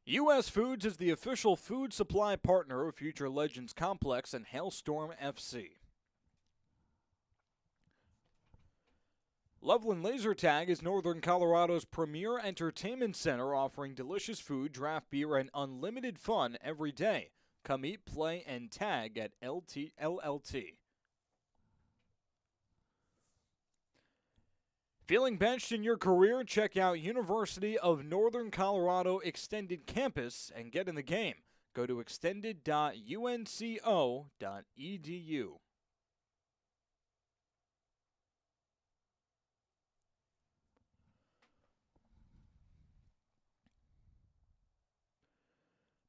US Foods is the official food supply partner of Future Legends Complex and Hailstorm FC. Loveland Laser Tag is Northern Colorado's premier entertainment center, offering delicious food, draft beer, and unlimited fun every day. Come eat, play, and tag at LLT. Feeling benched in your career? Check out University of Northern Colorado Extended Campus and get in the game. Go to extended.unco.edu.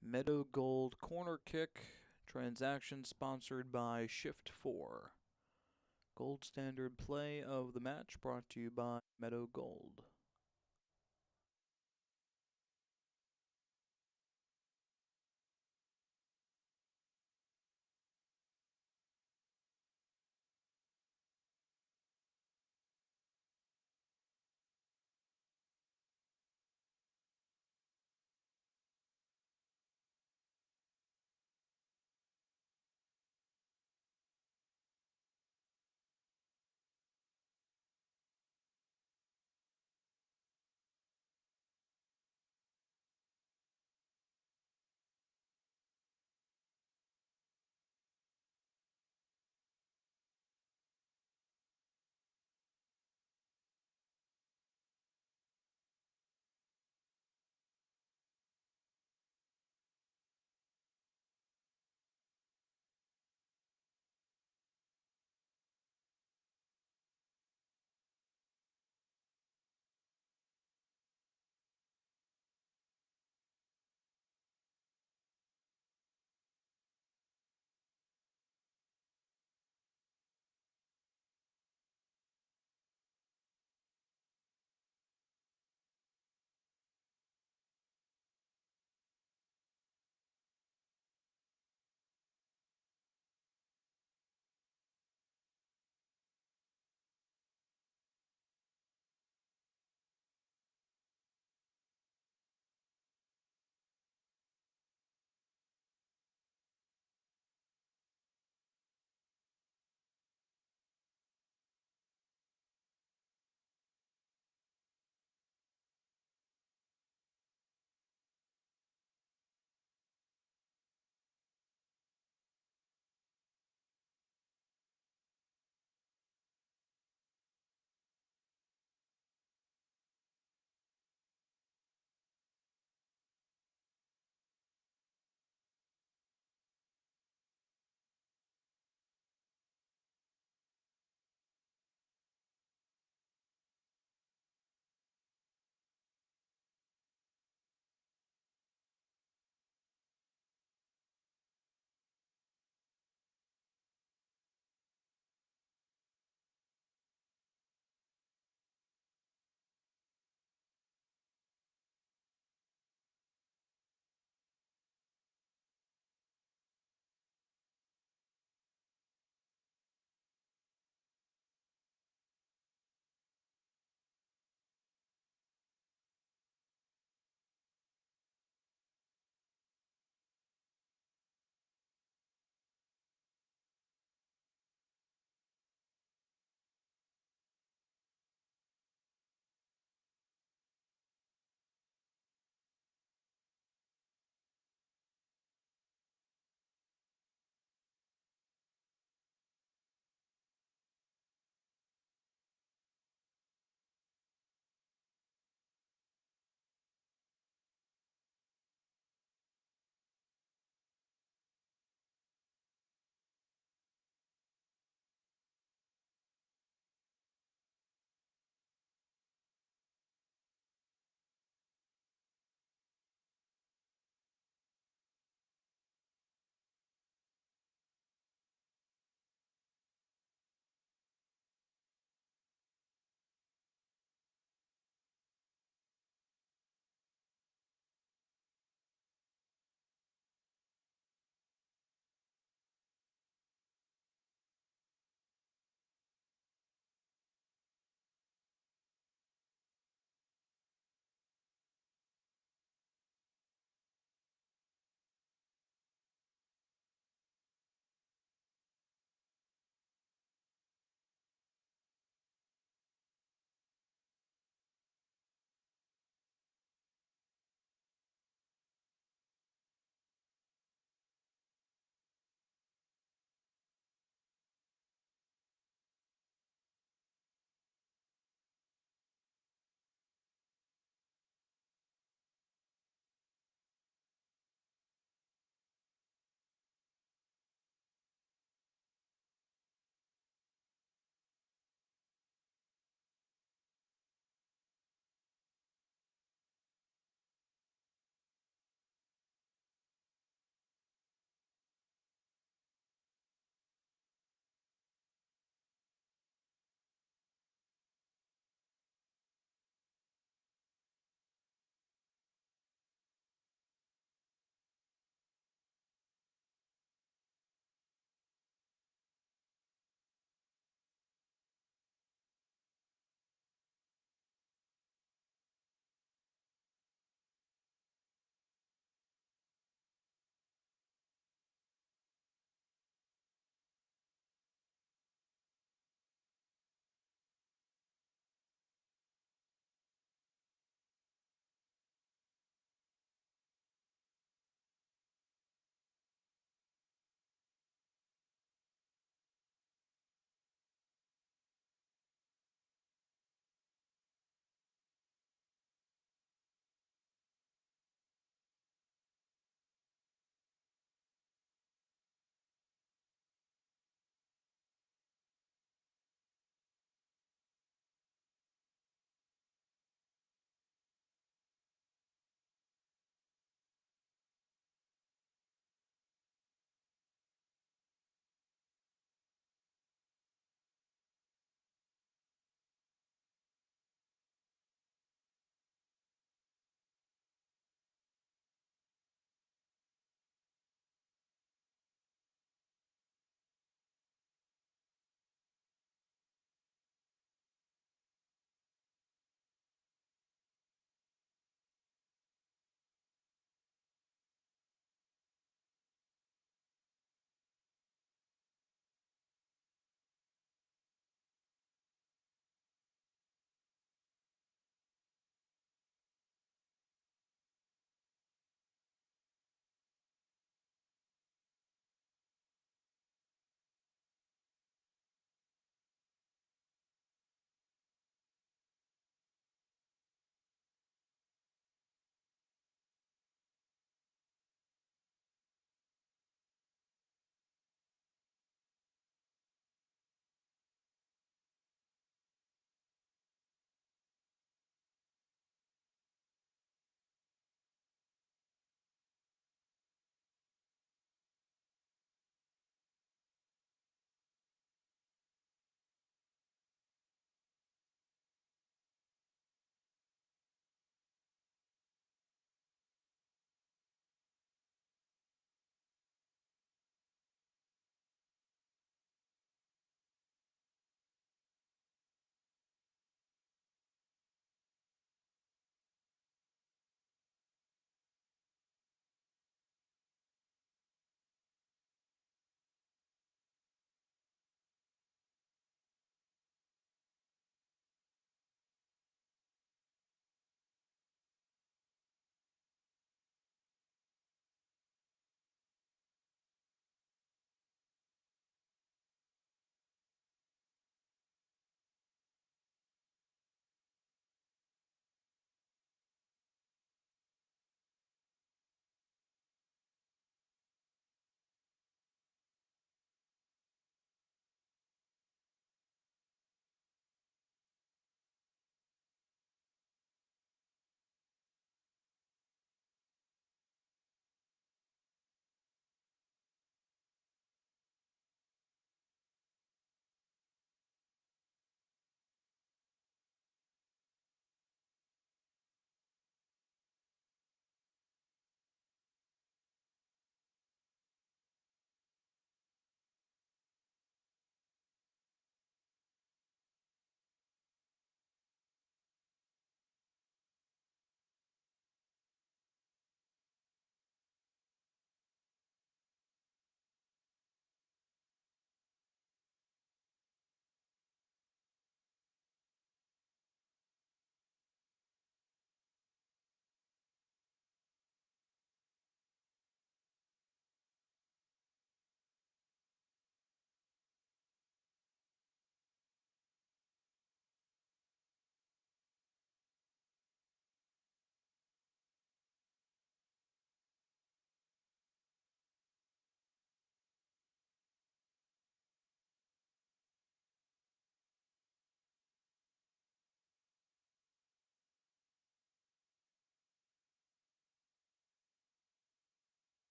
Meadow Gold Corner Kick transaction sponsored by Shift 4. Gold standard play of the match brought to you by Meadow Gold.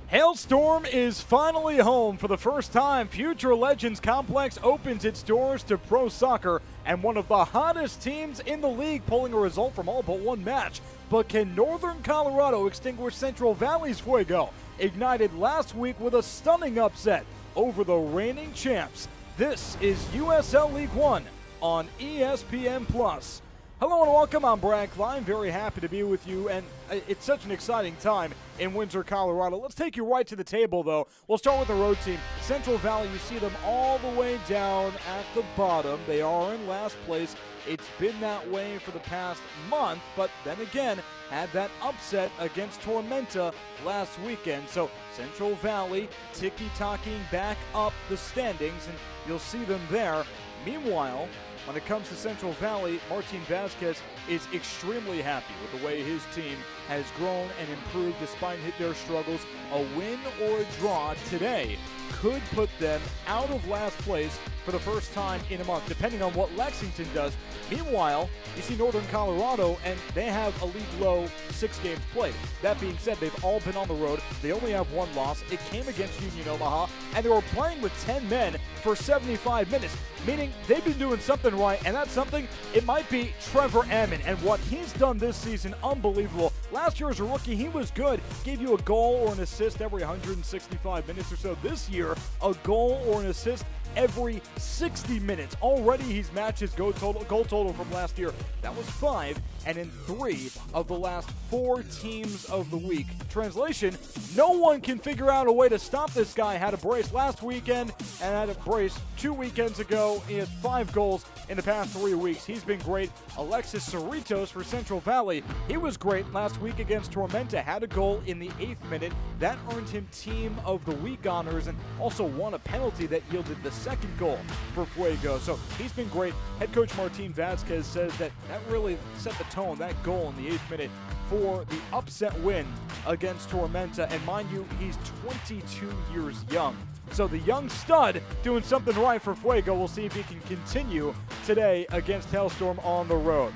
Hailstorm is finally home for the first time. Future Legends Complex opens its doors to pro soccer, and one of the hottest teams in the league pulling a result from all but one match. But can Northern Colorado extinguish Central Valley's Fuego, ignited last week with a stunning upset over the reigning champs? This is USL League One on ESPN+. Hello and welcome, I'm Brad Klein, very happy to be with you, and it's such an exciting time in Windsor, Colorado. Let's take you right to the table, though. We'll start with the road team. Central Valley, you see them all the way down at the bottom. They are in last place. It's been that way for the past month, but then again, had that upset against Tormenta last weekend. So Central Valley ticky-tocking back up the standings, and you'll see them there. Meanwhile, when it comes to Central Valley, Martin Vasquez is extremely happy with the way his team has grown and improved despite their struggles. A win or a draw today could put them out of last place for the first time in a month, depending on what Lexington does. Meanwhile, you see Northern Colorado, and they have a league low 6 games played. That being said, they've all been on the road. They only have one loss. It came against Union Omaha, and they were playing with 10 men for 75 minutes, meaning they've been doing something right, and that's something, it might be Trevor Ammon, and what he's done this season, unbelievable. Last year as a rookie, he was good, gave you a goal or an assist every 165 minutes or so. This year, a goal or an assist every 60 minutes. Already he's matched his goal total from last year. That was 5, and in 3 of the last 4 teams of the week. Translation, no one can figure out a way to stop this guy. Had a brace last weekend and had a brace 2 weekends ago. He has 5 goals in the past 3 weeks. He's been great. Alexis Cerritos for Central Valley. He was great last week against Tormenta. Had a goal in the 8th minute. That earned him Team of the Week honors and also won a penalty that yielded the second goal for Fuego. So he's been great. Head coach Martin Vasquez says that really set the tone, that goal in the 8th minute, for the upset win against Tormenta. And mind you, he's 22 years young. So the young stud doing something right for Fuego. We'll see if he can continue today against Hailstorm on the road.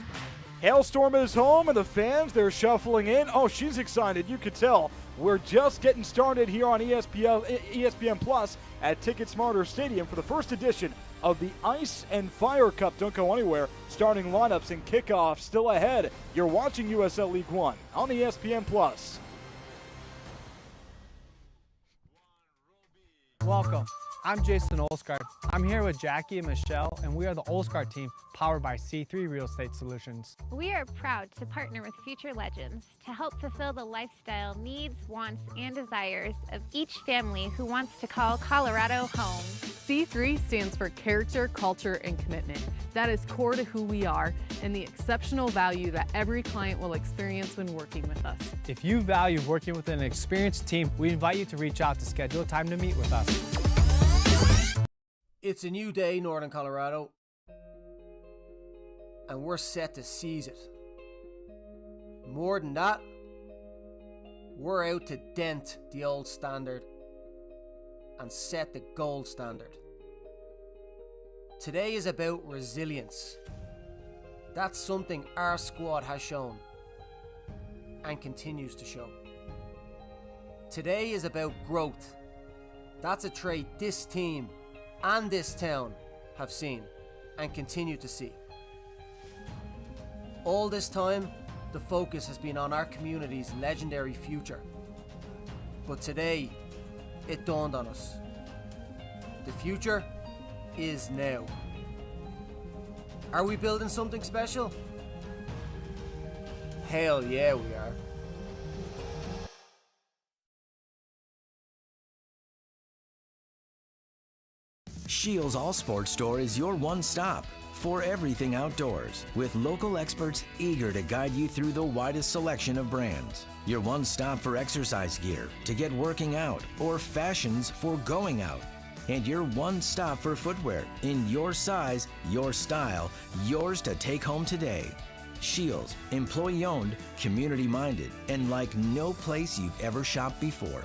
Hailstorm is home, and the fans, they're shuffling in. Oh, she's excited. You could tell. We're just getting started here on ESPN Plus at Ticket Smarter Stadium for the first edition of the Ice and Fire Cup. Don't go anywhere. Starting lineups and kickoff still ahead. You're watching USL League One on ESPN Plus. Welcome. I'm Jason Olskart. I'm here with Jackie and Michelle, and we are the Olskart team powered by C3 Real Estate Solutions. We are proud to partner with Future Legends to help fulfill the lifestyle needs, wants, and desires of each family who wants to call Colorado home. C3 stands for character, culture, and commitment. That is core to who we are and the exceptional value that every client will experience when working with us. If you value working with an experienced team, we invite you to reach out to schedule a time to meet with us. It's a new day, Northern Colorado, and we're set to seize it. More than that, we're out to dent the old standard and set the gold standard. Today is about resilience. That's something our squad has shown and continues to show. Today is about growth. That's a trait this team and this town have seen and continue to see. All this time, the focus has been on our community's legendary future. But today, it dawned on us. The future is now. Are we building something special? Hell yeah, we are. Shields All Sports Store is your one stop for everything outdoors, with local experts eager to guide you through the widest selection of brands. Your one stop for exercise gear to get working out or fashions for going out. And your one stop for footwear in your size, your style, yours to take home today. Shields, employee owned, community minded, and like no place you've ever shopped before.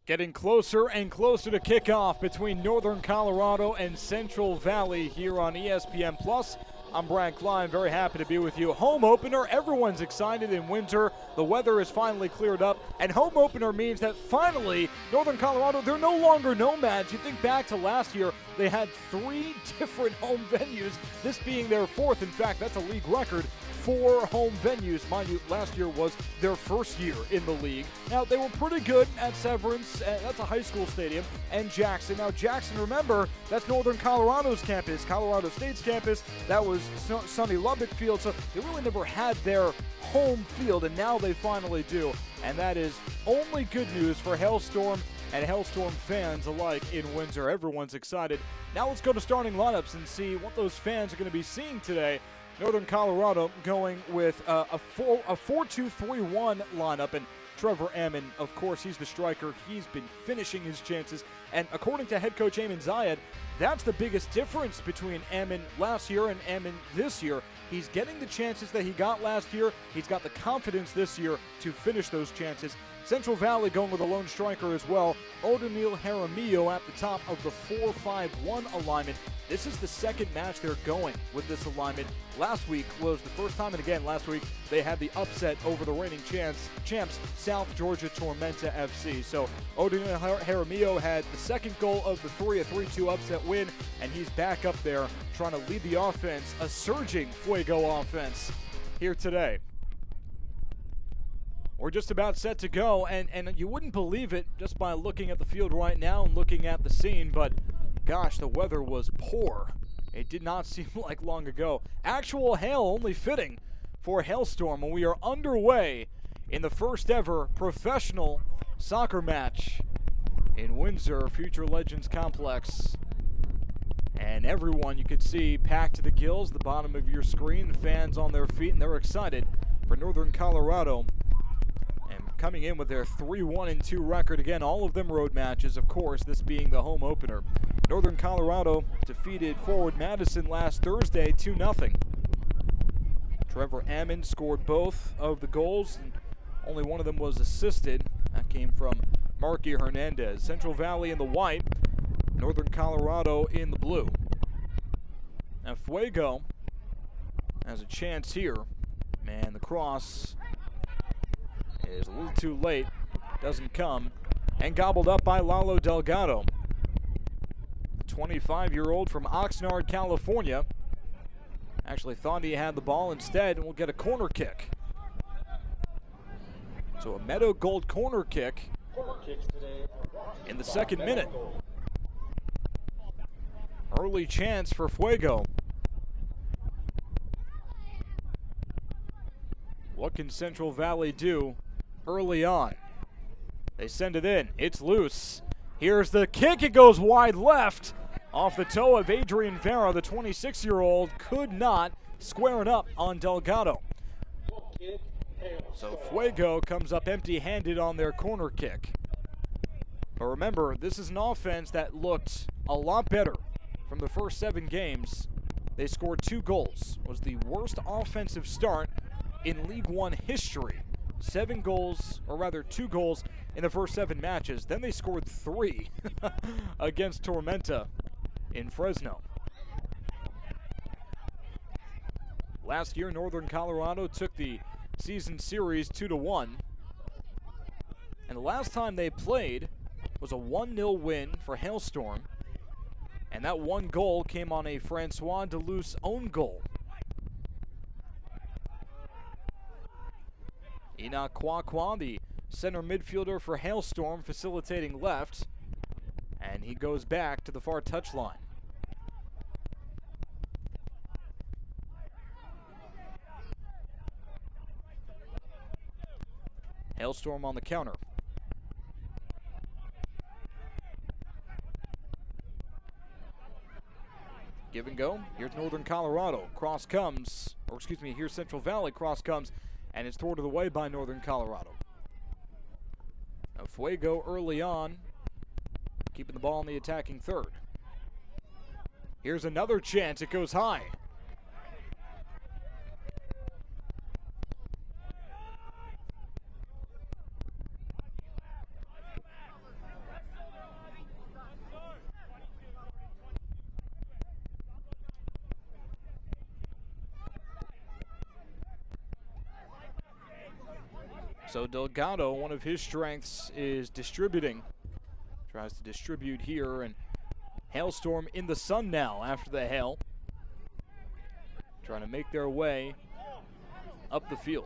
Getting closer and closer to kickoff between Northern Colorado and Central Valley here on ESPN Plus. I'm Brad Klein, very happy to be with you. Home opener, everyone's excited in winter. The weather has finally cleared up, and home opener means that finally Northern Colorado, they're no longer nomads. You think back to last year, they had 3 different home venues, this being their 4th. In fact, that's a league record. 4 home venues. Mind you, last year was their first year in the league. Now, they were pretty good at Severance, that's a high school stadium, and Jackson. Now, Jackson, remember, that's Northern Colorado's campus, Colorado State's campus. That was sunny Lubbock Field, so they really never had their home field, and now they finally do. And that is only good news for Hailstorm and Hailstorm fans alike in Windsor. Everyone's excited. Now let's go to starting lineups and see what those fans are going to be seeing today. Northern Colorado going with a 4-2-3-1 lineup, and Trevor Ammon, of course, he's the striker. He's been finishing his chances, and according to head coach Ayman Zayed, that's the biggest difference between Ammon last year and Ammon this year. He's getting the chances that he got last year. He's got the confidence this year to finish those chances. Central Valley going with a lone striker as well. Odinil Jaramillo at the top of the 4-5-1 alignment. This is the second match they're going with this alignment. Last week was the first time, and again last week, they had the upset over the reigning champs, South Georgia Tormenta FC. So Odinil Jaramillo had the second goal of the 3-2 upset win, and he's back up there trying to lead the offense, a surging Fuego offense here today. We're just about set to go, and you wouldn't believe it just by looking at the field right now and looking at the scene, but gosh, the weather was poor. It did not seem like long ago. Actual hail only fitting for Hailstorm, and we are underway in the first ever professional soccer match in Windsor Future Legends Complex. And everyone you could see packed to the gills, the bottom of your screen, the fans on their feet, and they're excited for Northern Colorado. Coming in with their 3-1-2 record. Again, all of them road matches, of course, this being the home opener. Northern Colorado defeated Forward Madison last Thursday 2-0. Trevor Ammon scored both of the goals, and only one of them was assisted. That came from Marky Hernandez. Central Valley in the white, Northern Colorado in the blue. Now Fuego has a chance here. Man, the cross is a little too late, doesn't come, and gobbled up by Lalo Delgado. The 25-year-old from Oxnard, California, actually thought he had the ball instead and will get a corner kick. So a Meadow Gold corner kick in the second minute. Early chance for Fuego. What can Central Valley do early on? They send it in. It's loose. Here's the kick. It goes wide left. Off the toe of Adrian Vera, the 26-year-old could not square it up on Delgado. So Fuego comes up empty-handed on their corner kick. But remember, this is an offense that looked a lot better from the first 7 games. They scored 2 goals. It was the worst offensive start in League One history. 7 goals, or rather 2 goals in the first 7 matches. Then they scored 3 against Tormenta in Fresno. Last year, Northern Colorado took the season series 2-1. And the last time they played was a 1-0 win for Hailstorm. And that 1 goal came on a Francois Deluce own goal. Enoch Kwakwa, the center midfielder for Hailstorm, facilitating left. And he goes back to the far touchline. Hailstorm on the counter. Give and go. Here's Northern Colorado. Cross comes, or excuse me, here's Central Valley. Cross comes, and it's thwarted away by Northern Colorado. Now Fuego early on, keeping the ball in the attacking third. Here's another chance. It goes high. So Delgado, one of his strengths is distributing. Tries to distribute here, and Hailstorm in the sun now after the hail. Trying to make their way up the field.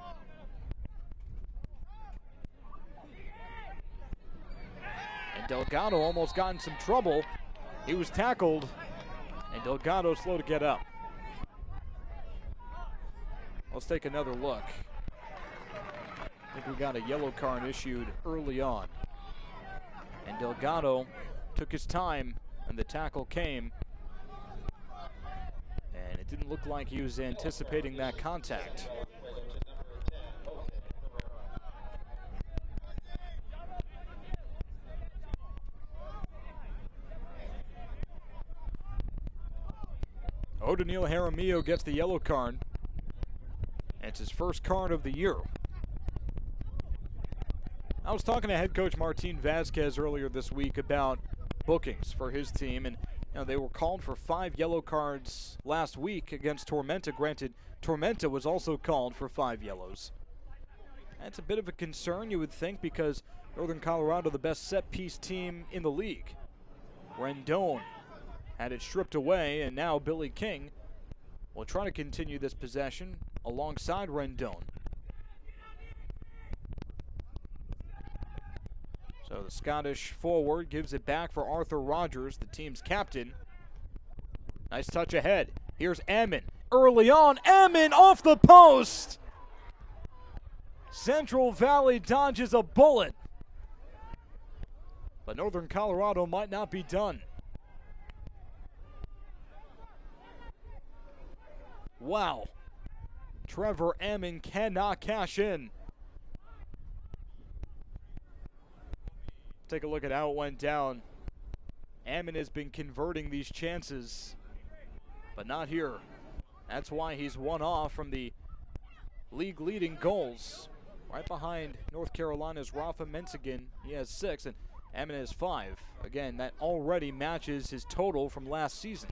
And Delgado almost got in some trouble. He was tackled, and Delgado slow to get up. Let's take another look. I think we got a yellow card issued early on. And Delgado took his time, and the tackle came. And it didn't look like he was anticipating that contact. O'Daniel Jaramillo gets the yellow card. And it's his first card of the year. I was talking to head coach Martin Vasquez earlier this week about bookings for his team, and they were called for 5 yellow cards last week against Tormenta. Granted, Tormenta was also called for 5 yellows. That's a bit of a concern, you would think, because Northern Colorado, the best set-piece team in the league. Rendon had it stripped away, and now Billy King will try to continue this possession alongside Rendon. So the Scottish forward gives it back for Arthur Rogers, the team's captain. Nice touch ahead. Here's Ammon. Early on, Ammon off the post! Central Valley dodges a bullet. But Northern Colorado might not be done. Wow. Trevor Ammon cannot cash in. Take a look at how it went down. Ammon has been converting these chances, but not here. That's why he's one off from the league leading goals. Right behind North Carolina's Rafa Menzigan. He has 6, and Ammon has 5. Again, that already matches his total from last season.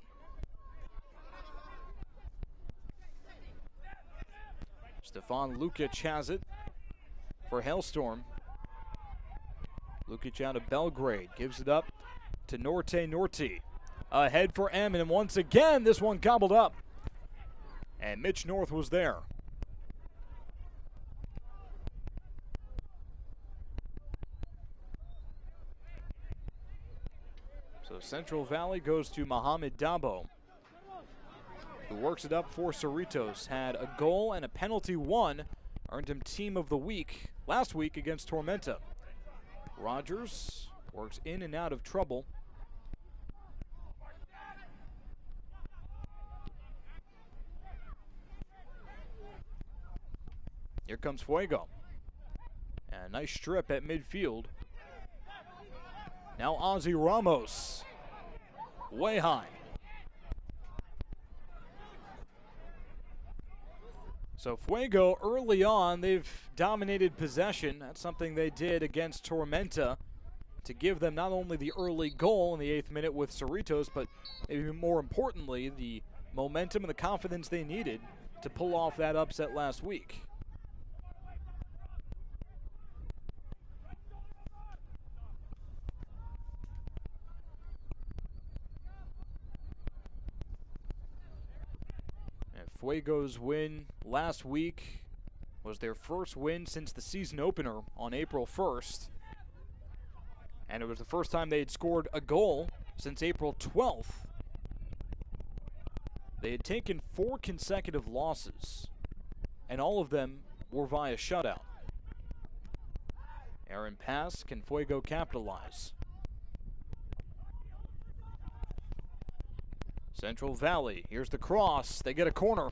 Stefan Lukic has it for Hailstorm. Lukic out of Belgrade, gives it up to Norte. Ahead for Ammon, and once again, this one gobbled up. And Mitch North was there. So Central Valley goes to Mohamed Dabo, who works it up for Cerritos. Had a goal and a penalty won, earned him Team of the Week last week against Tormenta. Rogers works in and out of trouble. Here comes Fuego. And a nice strip at midfield. Now Ozzy Ramos. Way high. So Fuego, early on, they've dominated possession. That's something they did against Tormenta to give them not only the early goal in the 8th minute with Cerritos, but maybe more importantly, the momentum and the confidence they needed to pull off that upset last week. Fuego's win last week was their first win since the season opener on April 1st. And it was the first time they had scored a goal since April 12th. They had taken 4 consecutive losses, and all of them were via shutout. Aaron pass, can Fuego capitalize? Central Valley, here's the cross, they get a corner.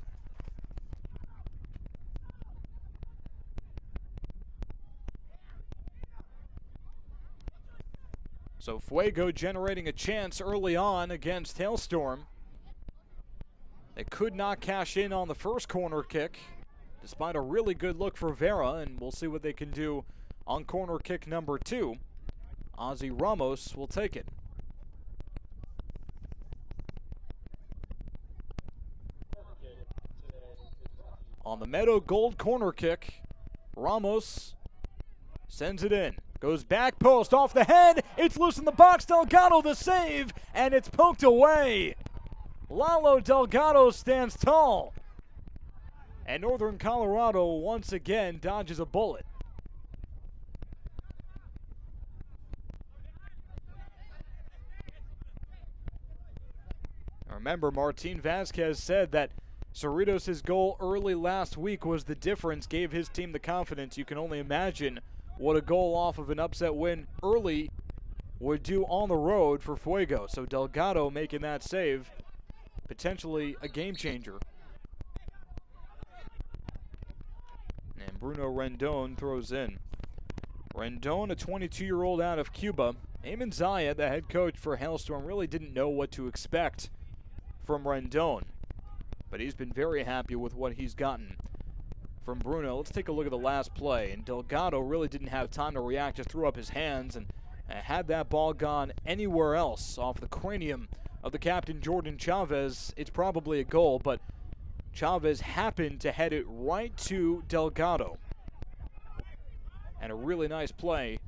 So Fuego generating a chance early on against Hailstorm. They could not cash in on the first corner kick, despite a really good look for Vera, and we'll see what they can do on corner kick number 2. Ozzy Ramos will take it. On the Meadow Gold corner kick, Ramos Sends it in. Goes back post off the head. It's loose in the box. Delgado the save. And it's poked away. Lalo Delgado stands tall. And Northern Colorado once again dodges a bullet. Remember, Martin Vasquez said that Cerritos' goal early last week was the difference, gave his team the confidence. You can only imagine what a goal off of an upset win early would do on the road for Fuego. So Delgado making that save, potentially a game changer. And Bruno Rendon throws in. Rendon, a 22-year-old out of Cuba. Eamon Zayed, the head coach for Hailstorm, really didn't know what to expect from Rendon, but he's been very happy with what he's gotten from Bruno. Let's take a look at the last play, and Delgado really didn't have time to react, just threw up his hands, and had that ball gone anywhere else off the cranium of the captain Jordan Chavez, it's probably a goal, but Chavez happened to head it right to Delgado, and a really nice play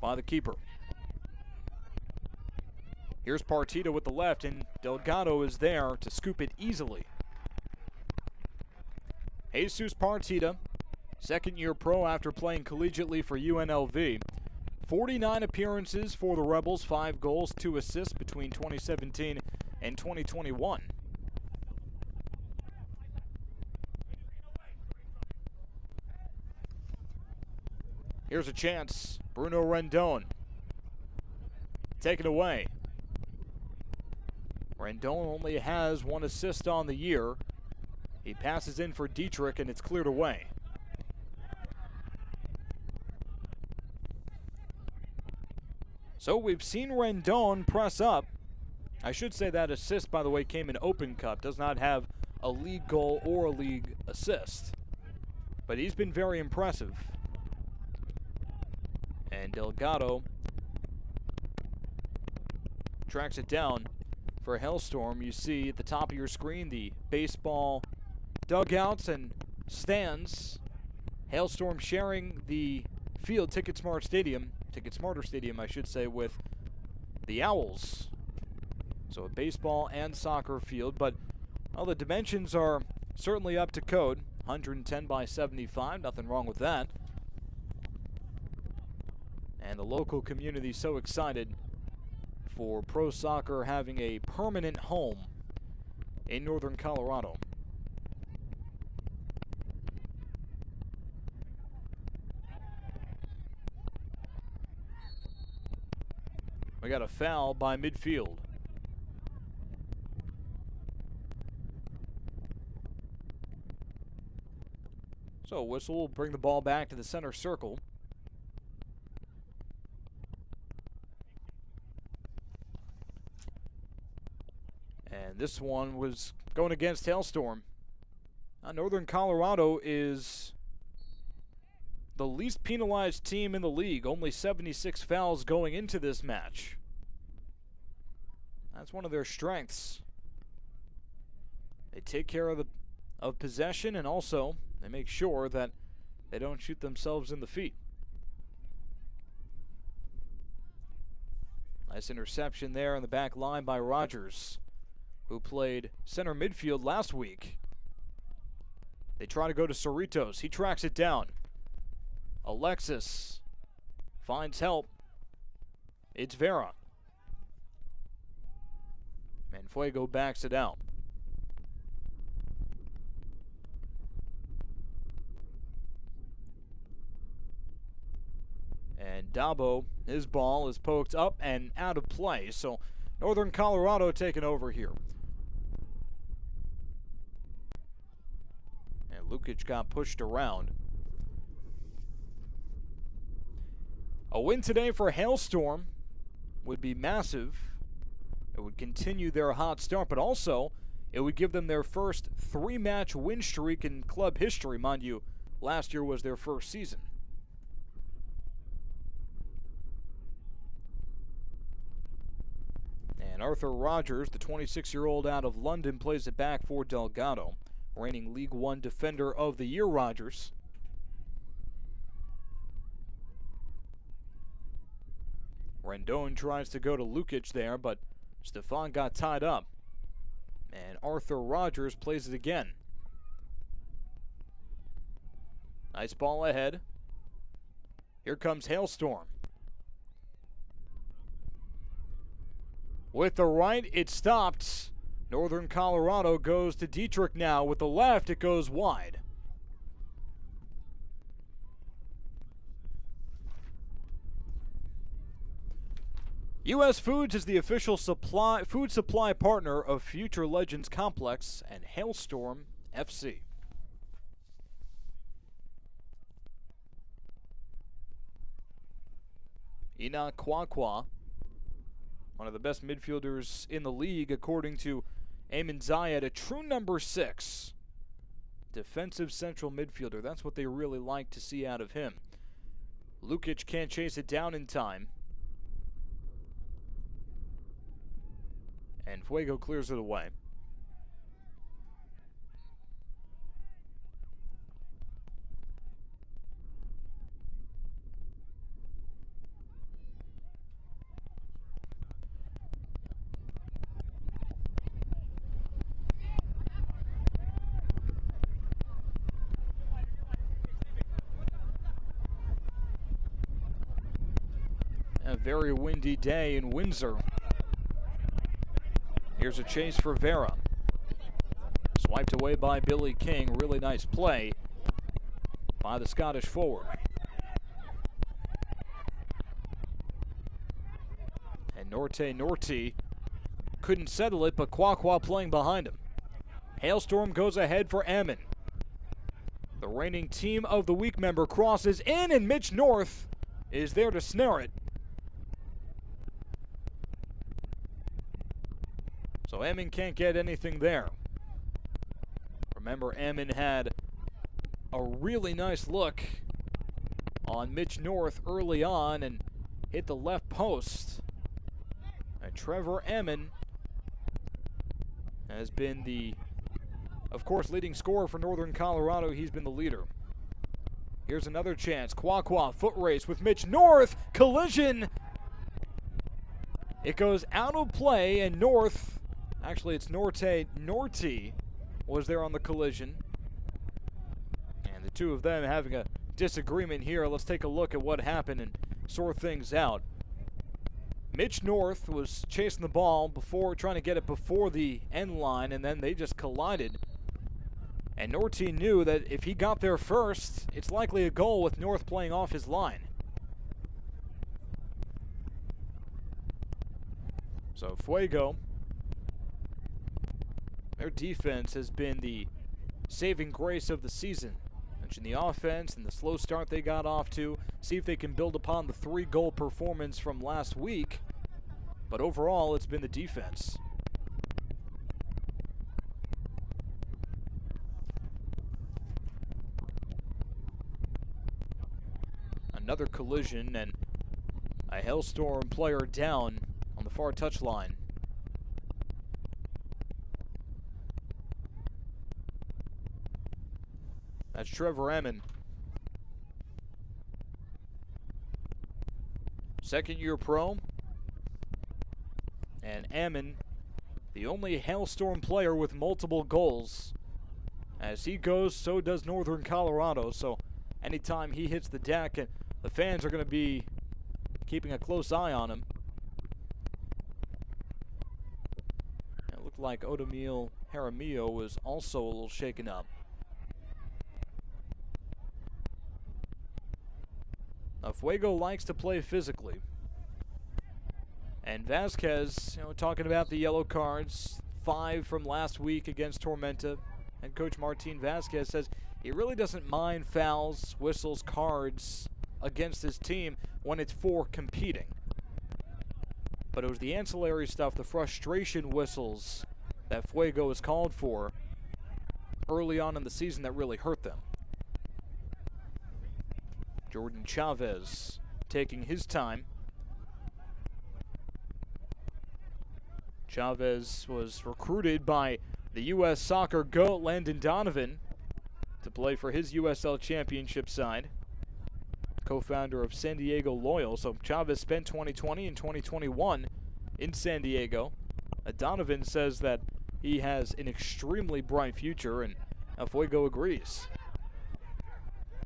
by the keeper. Here's Partida with the left, and Delgado is there to scoop it easily. Jesus Partida, second-year pro after playing collegiately for UNLV. 49 appearances for the Rebels, 5 goals, 2 assists between 2017 and 2021. Here's a chance. Bruno Rendon. Taken away. Rendon only has 1 assist on the year. He passes in for Dietrich, and it's cleared away. So we've seen Rendon press up. I should say that assist, by the way, came in Open Cup. Does not have a league goal or a league assist. But he's been very impressive. And Delgado tracks it down for Hailstorm. You see at the top of your screen the baseball dugouts and stands. Hailstorm sharing the field, Ticketsmarter Stadium, I should say, with the Owls. So a baseball and soccer field, but well, the dimensions are certainly up to code. 110 by 75, nothing wrong with that. And the local community so excited for pro soccer having a permanent home in Northern Colorado. We got a foul by midfield. So whistle will bring the ball back to the center circle. And this one was going against Hailstorm. Northern Colorado is the least penalized team in the league. Only 76 fouls going into this match. That's one of their strengths. They take care of possession, and also they make sure that they don't shoot themselves in the feet. Nice interception there in the back line by Rogers, who played center midfield last week. They try to go to Cerritos. He tracks it down. Alexis finds help. It's Vera. And Fuego backs it out. And Dabo, his ball is poked up and out of play. So Northern Colorado taking over here. And Lukic got pushed around. A win today for Hailstorm would be massive. It would continue their hot start, but also it would give them their first 3-match win streak in club history. Mind you, last year was their first season. And Arthur Rogers, the 26-year-old out of London, plays it back for Delgado. Reigning League One Defender of the Year, Rogers. Rendon tries to go to Lukic there, but Stefan got tied up. And Arthur Rogers plays it again. Nice ball ahead. Here comes Hailstorm. With the right, it stopped. Northern Colorado goes to Dietrich now. With the left, it goes wide. U.S. Foods is the official food supply partner of Future Legends Complex and Hailstorm FC. Enoch Kwakwa, one of the best midfielders in the league, according to Eamon Zayed, a true number 6. Defensive central midfielder. That's what they really like to see out of him. Lukic can't chase it down in time. And Fuego clears it away. A very windy day in Windsor. Here's a chase for Vera. Swiped away by Billy King. Really nice play by the Scottish forward. And Norti couldn't settle it, but Kwakwa playing behind him. Hailstorm goes ahead for Ammon. The reigning Team of the Week member crosses in, and Mitch North is there to snare it. So Ammon can't get anything there. Remember, Ammon had a really nice look on Mitch North early on and hit the left post. And Trevor Ammon has been the, of course, leading scorer for Northern Colorado. He's been the leader. Here's another chance. Kwakwa, foot race with Mitch North. Collision. It goes out of play, and North, actually it's Norti was there on the collision. And the two of them having a disagreement here. Let's take a look at what happened and sort things out. Mitch North was chasing the ball before, trying to get it before the end line, and then they just collided. And Norti knew that if he got there first, it's likely a goal with North playing off his line. So Fuego, their defense has been the saving grace of the season. Mention the offense and the slow start they got off to. See if they can build upon the 3-goal performance from last week. But overall, it's been the defense. Another collision and a Hailstorm player down on the far touchline. That's Trevor Ammon. Second-year pro. And Ammon, the only Hailstorm player with multiple goals. As he goes, so does Northern Colorado. So anytime he hits the deck, the fans are going to be keeping a close eye on him. It looked like Odemil Jaramillo was also a little shaken up. Now, Fuego likes to play physically. And Vasquez, talking about the yellow cards, 5 from last week against Tormenta. And Coach Martin Vasquez says he really doesn't mind fouls, whistles, cards against his team when it's for competing. But it was the ancillary stuff, the frustration whistles that Fuego has called for early on in the season that really hurt them. Jordan Chavez taking his time. Chavez was recruited by the U.S. soccer GOAT Landon Donovan to play for his USL Championship side. co-founder of San Diego Loyal. So Chavez spent 2020 and 2021 in San Diego. Donovan says that he has an extremely bright future, and Fuego agrees.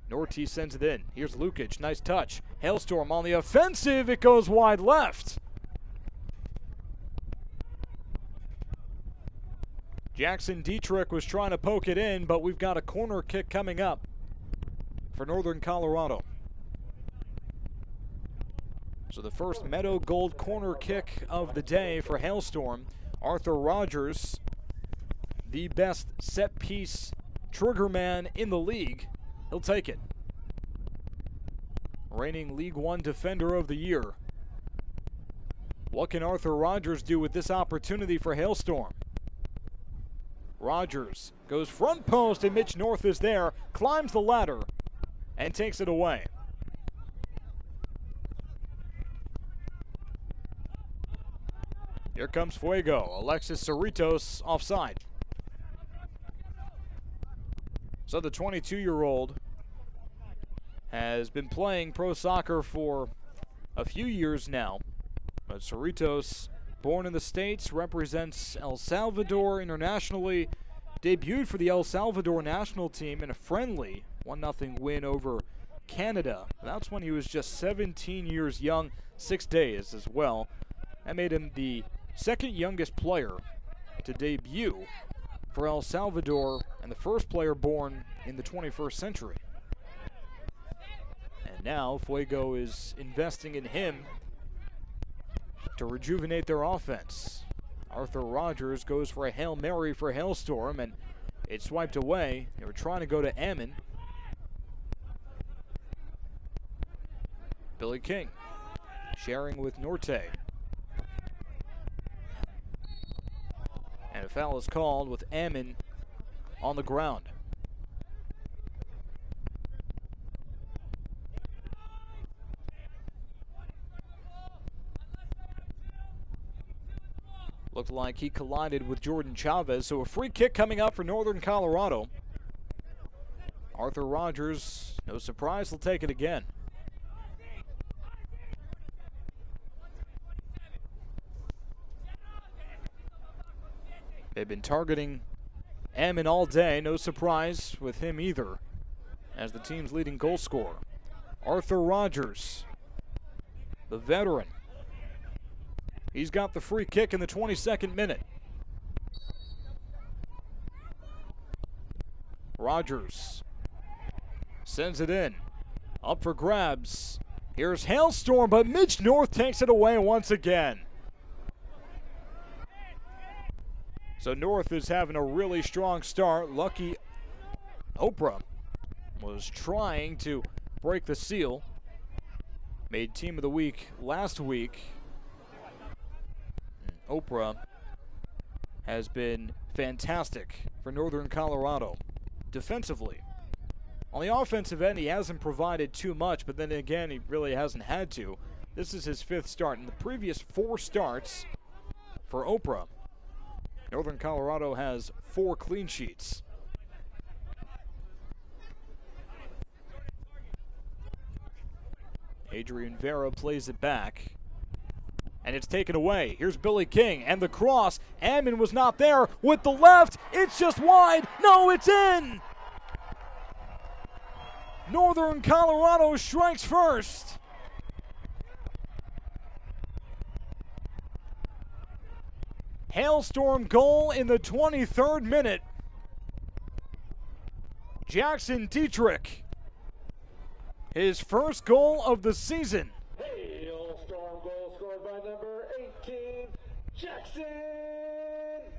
Norty sends it in. Here's Lukic, nice touch. Hailstorm on the offensive, it goes wide left. Jackson Dietrich was trying to poke it in, but we've got a corner kick coming up for Northern Colorado. So the first Meadow Gold corner kick of the day for Hailstorm. Arthur Rogers, the best set-piece trigger man in the league. He'll take it. Reigning League One Defender of the Year. What can Arthur Rogers do with this opportunity for Hailstorm? Rogers goes front post, and Mitch North is there, climbs the ladder, and takes it away. Here comes Fuego. Alexis Cerritos offside. So the 22-year-old has been playing pro soccer for a few years now. But Cerritos, born in the States, represents El Salvador internationally. Debuted for the El Salvador national team in a friendly 1-0 win over Canada. That's when he was just 17 years young, 6 days as well. That made him the second youngest player to debut for El Salvador and the first player born in the 21st century. And now Fuego is investing in him to rejuvenate their offense. Arthur Rogers goes for a Hail Mary for Hailstorm, and it's swiped away. They were trying to go to Ammon. Billy King sharing with Norte. And a foul is called with Ammon on the ground. Looked like he collided with Jordan Chavez, so a free kick coming up for Northern Colorado. Arthur Rogers, no surprise, will take it again. They've been targeting Ammon all day, no surprise with him either, as the team's leading goal scorer. Arthur Rogers, the veteran. He's got the free kick in the 22nd minute. Rogers sends it in. Up for grabs. Here's Hailstorm, but Mitch North takes it away once again. So North is having a really strong start. Lucky Oprah was trying to break the seal. Made Team of the Week last week. Oprah has been fantastic for Northern Colorado defensively. On the offensive end, he hasn't provided too much, but then again, he really hasn't had to. This is his 5th start. In the previous 4 starts for Oprah, Northern Colorado has 4 clean sheets. Adrian Vera plays it back. And it's taken away. Here's Billy King and the cross. Ammon was not there with the left. It's just wide. No, it's in. Northern Colorado strikes first. Hailstorm goal in the 23rd minute. Jackson Dietrich, his first goal of the season. Hailstorm goal scored by number 18, Jackson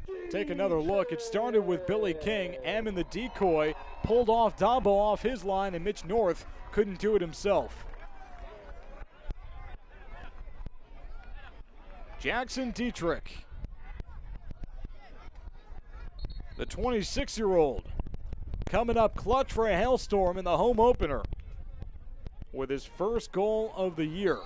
Dietrich. Take another look. It started with Billy King. Ammon, the decoy, pulled off Dabo off his line, and Mitch North couldn't do it himself. Jackson Dietrich, the 26-year-old, coming up clutch for a Hailstorm in the home opener with his first goal of the year.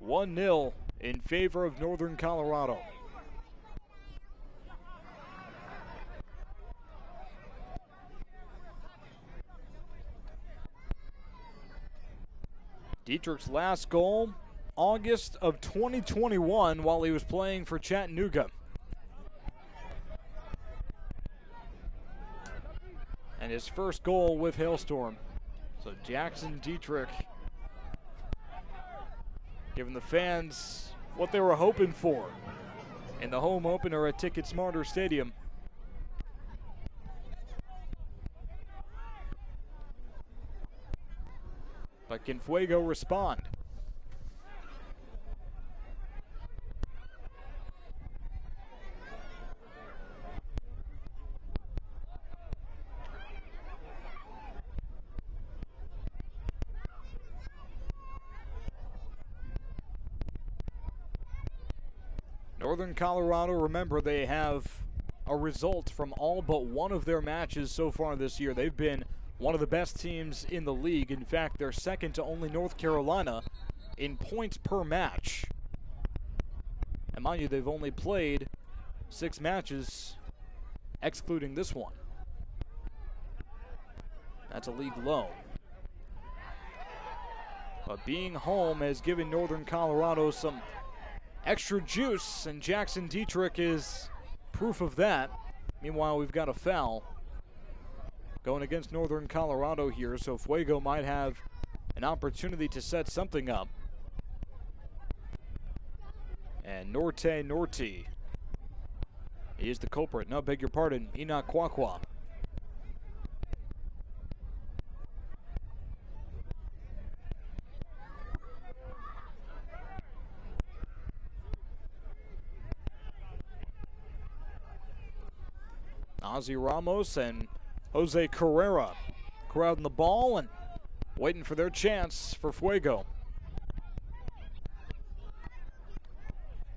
(1-0) in favor of Northern Colorado. Dietrich's last goal, August of 2021, while he was playing for Chattanooga. And his first goal with Hailstorm. So Jackson Dietrich giving the fans what they were hoping for in the home opener at Ticket Smarter Stadium. But can Fuego respond? Northern Colorado, remember, they have a result from all but one of their matches so far this year. They've been one of the best teams in the league. In fact, they're second to only North Carolina in points per match. And mind you, they've only played 6 matches, excluding this one. That's a league low. But being home has given Northern Colorado some extra juice, and Jackson Dietrich is proof of that. Meanwhile, we've got a foul going against Northern Colorado here, so Fuego might have an opportunity to set something up. And Norti, he is the culprit. No, beg your pardon, Enoch Kwakwa. Ozzy Ramos and Jose Carrera crowding the ball and waiting for their chance for Fuego.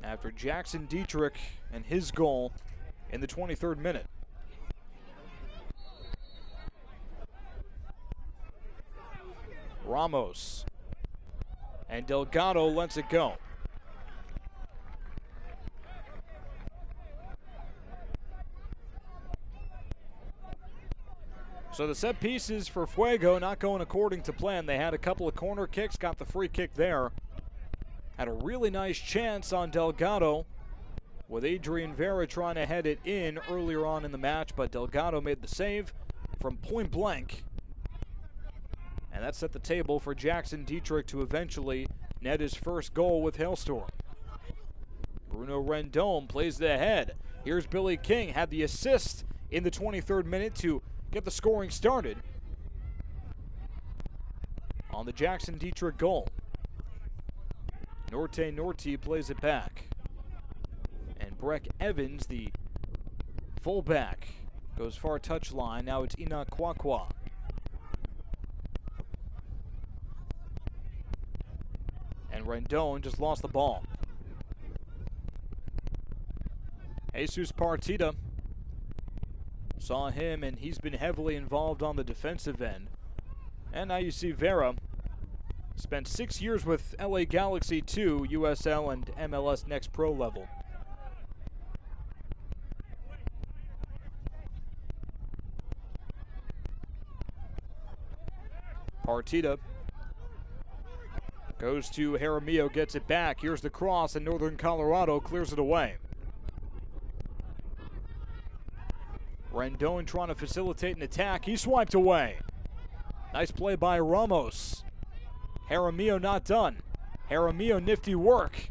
After Jackson Dietrich and his goal in the 23rd minute. Ramos and Delgado lets it go. So the set pieces for Fuego not going according to plan. They had a couple of corner kicks, got the free kick there. Had a really nice chance on Delgado with Adrian Vera trying to head it in earlier on in the match, but Delgado made the save from point blank. And that set the table for Jackson Dietrich to eventually net his first goal with Hailstorm. Bruno Rendon plays it ahead. Here's Billy King, had the assist in the 23rd minute to get the scoring started on the Jackson Dietrich goal. Norti plays it back. And Breck Evans, the fullback, goes far touchline. Now it's Enoch Kwakwa. And Rendon just lost the ball. Jesus Partida saw him, and he's been heavily involved on the defensive end. And now you see Vera. Spent 6 years with LA Galaxy 2, USL and MLS Next Pro level. Partida goes to Jaramillo, gets it back. Here's the cross, and Northern Colorado clears it away. Rendon trying to facilitate an attack. He swiped away. Nice play by Ramos. Jaramillo not done. Jaramillo nifty work.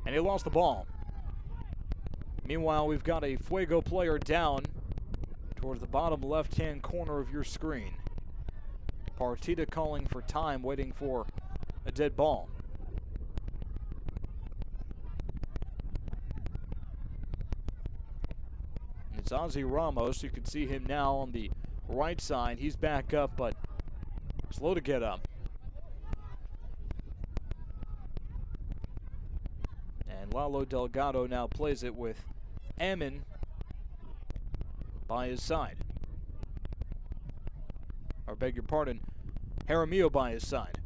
And he lost the ball. Meanwhile, we've got a Fuego player down towards the bottom left-hand corner of your screen. Partida calling for time, waiting for a dead ball. It's Ozzy Ramos. You can see him now on the right side. He's back up, but slow to get up. And Lalo Delgado now plays it with Ammon by his side. Or beg your pardon, Jaramillo by his side.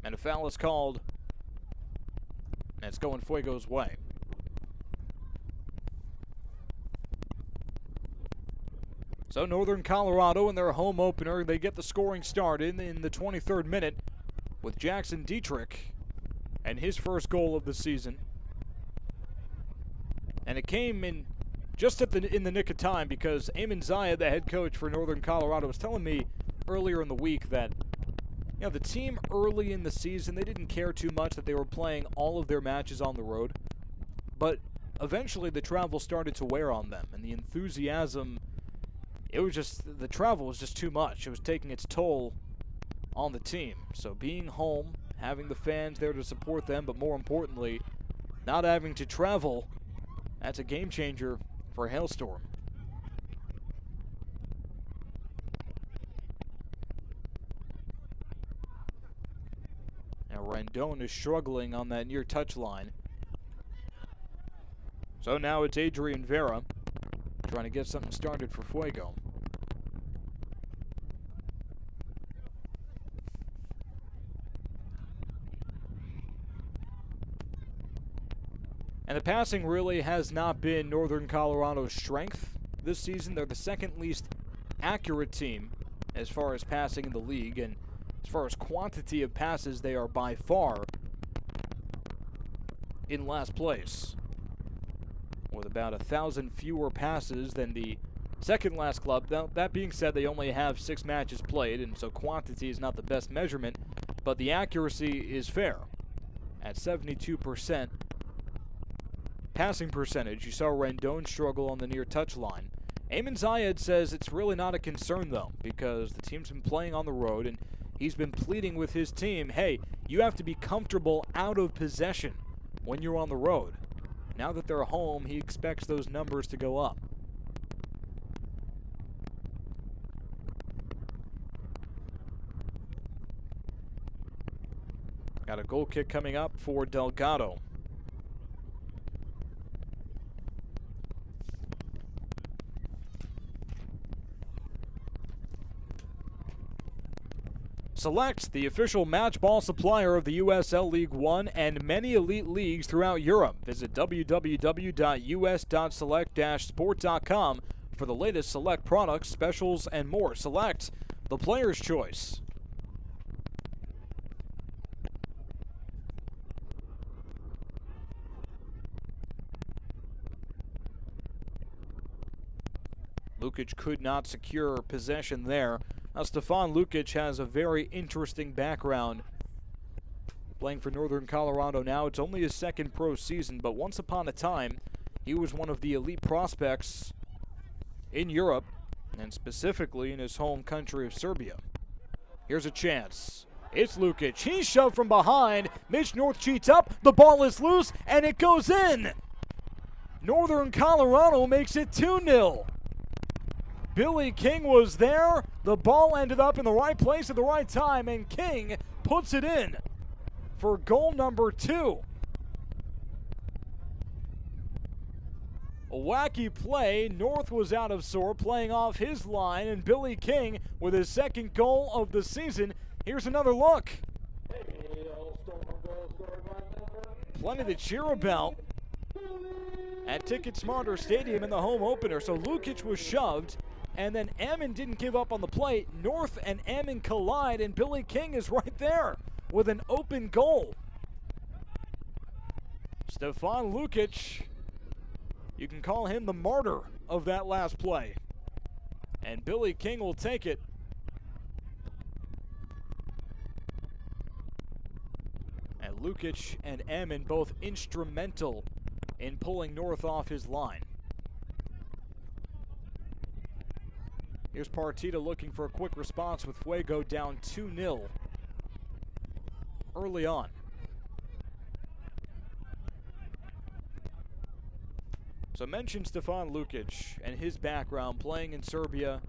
And a foul is called. And it's going Fuego's way. So Northern Colorado in their home opener, they get the scoring started in the 23rd minute with Jackson Dietrich and his first goal of the season. And it came in just in the nick of time, because Eamon Zayed, the head coach for Northern Colorado, was telling me earlier in the week that the team early in the season, they didn't care too much that they were playing all of their matches on the road. But eventually the travel started to wear on them, and the enthusiasm, the travel was just too much. It was taking its toll on the team. So being home, having the fans there to support them, but more importantly, not having to travel, that's a game changer for Hailstorm. Now Rendon is struggling on that near touch line. So now it's Adrian Vera trying to get something started for Fuego. And the passing really has not been Northern Colorado's strength this season. They're the second least accurate team as far as passing in the league, and as far as quantity of passes, they are by far in last place, with about 1,000 fewer passes than the second last club. Now, that being said, they only have 6 matches played, and so quantity is not the best measurement, but the accuracy is fair at 72%. Passing percentage, you saw Rendon struggle on the near touch line. Eamon Zayed says it's really not a concern, though, because the team's been playing on the road, and he's been pleading with his team, hey, you have to be comfortable out of possession when you're on the road. Now that they're home, he expects those numbers to go up. Got a goal kick coming up for Delgado. Select, the official match ball supplier of the USL League One and many elite leagues throughout Europe. Visit www.us.select-sport.com for the latest Select products, specials, and more. Select, the player's choice. Lukic could not secure possession there. Now, Stefan Lukic has a very interesting background playing for Northern Colorado now. It's only his second pro season, but once upon a time, he was one of the elite prospects in Europe, and specifically in his home country of Serbia. Here's a chance. It's Lukic. He's shoved from behind. Mitch North cheats up. The ball is loose, and it goes in. Northern Colorado makes it 2-0. Billy King was there. The ball ended up in the right place at the right time, and King puts it in for goal number 2. A wacky play. North was out of sort, playing off his line, and Billy King with his second goal of the season. Here's another look. Plenty to cheer about at Ticket Smarter Stadium in the home opener. So Lukic was shoved, and then Ammon didn't give up on the plate. North and Ammon collide, and Billy King is right there with an open goal. Stefan Lukic, you can call him the martyr of that last play. And Billy King will take it. And Lukic and Ammon both instrumental in pulling North off his line. Here's Partita looking for a quick response with Fuego down 2-0 early on. So mention Stefan Lukic and his background playing in Serbia.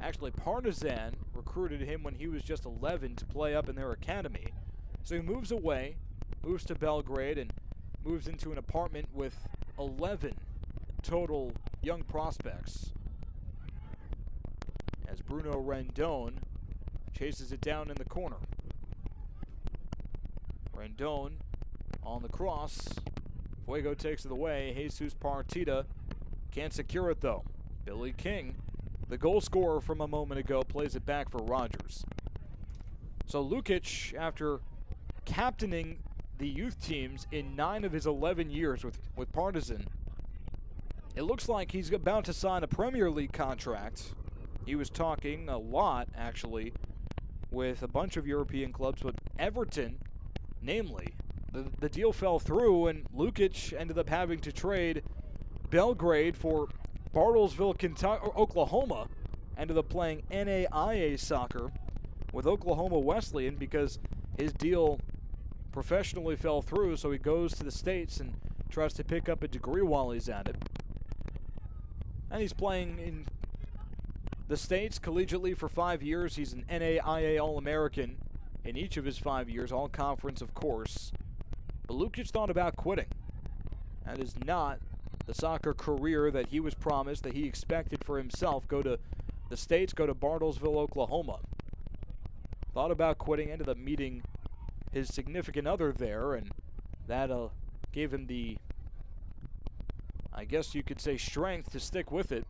Actually, Partizan recruited him when he was just 11 to play up in their academy. So he moves away, moves to Belgrade, and moves into an apartment with 11 total young prospects, as Bruno Rendon chases it down in the corner. Rendon on the cross. Fuego takes it away. Jesus Partita can't secure it, though. Billy King, the goal scorer from a moment ago, plays it back for Rogers. So Lukic, after captaining the youth teams in 9 of his 11 years with Partizan, it looks like he's about to sign a Premier League contract. He was talking a lot, actually, with a bunch of European clubs, but Everton, namely, the deal fell through, and Lukic ended up having to trade Belgrade for Bartlesville, Kentucky, or Oklahoma. Ended up playing NAIA soccer with Oklahoma Wesleyan because his deal professionally fell through, so he goes to the States and tries to pick up a degree while he's at it. And he's playing in the States collegiately for 5 years. He's an NAIA All-American in each of his 5 years, all-conference, of course. But Lukic thought about quitting. That is not the soccer career that he was promised, that he expected for himself. Go to the States, go to Bartlesville, Oklahoma. Thought about quitting, ended up meeting his significant other there, and that gave him the, I guess you could say, strength to stick with it.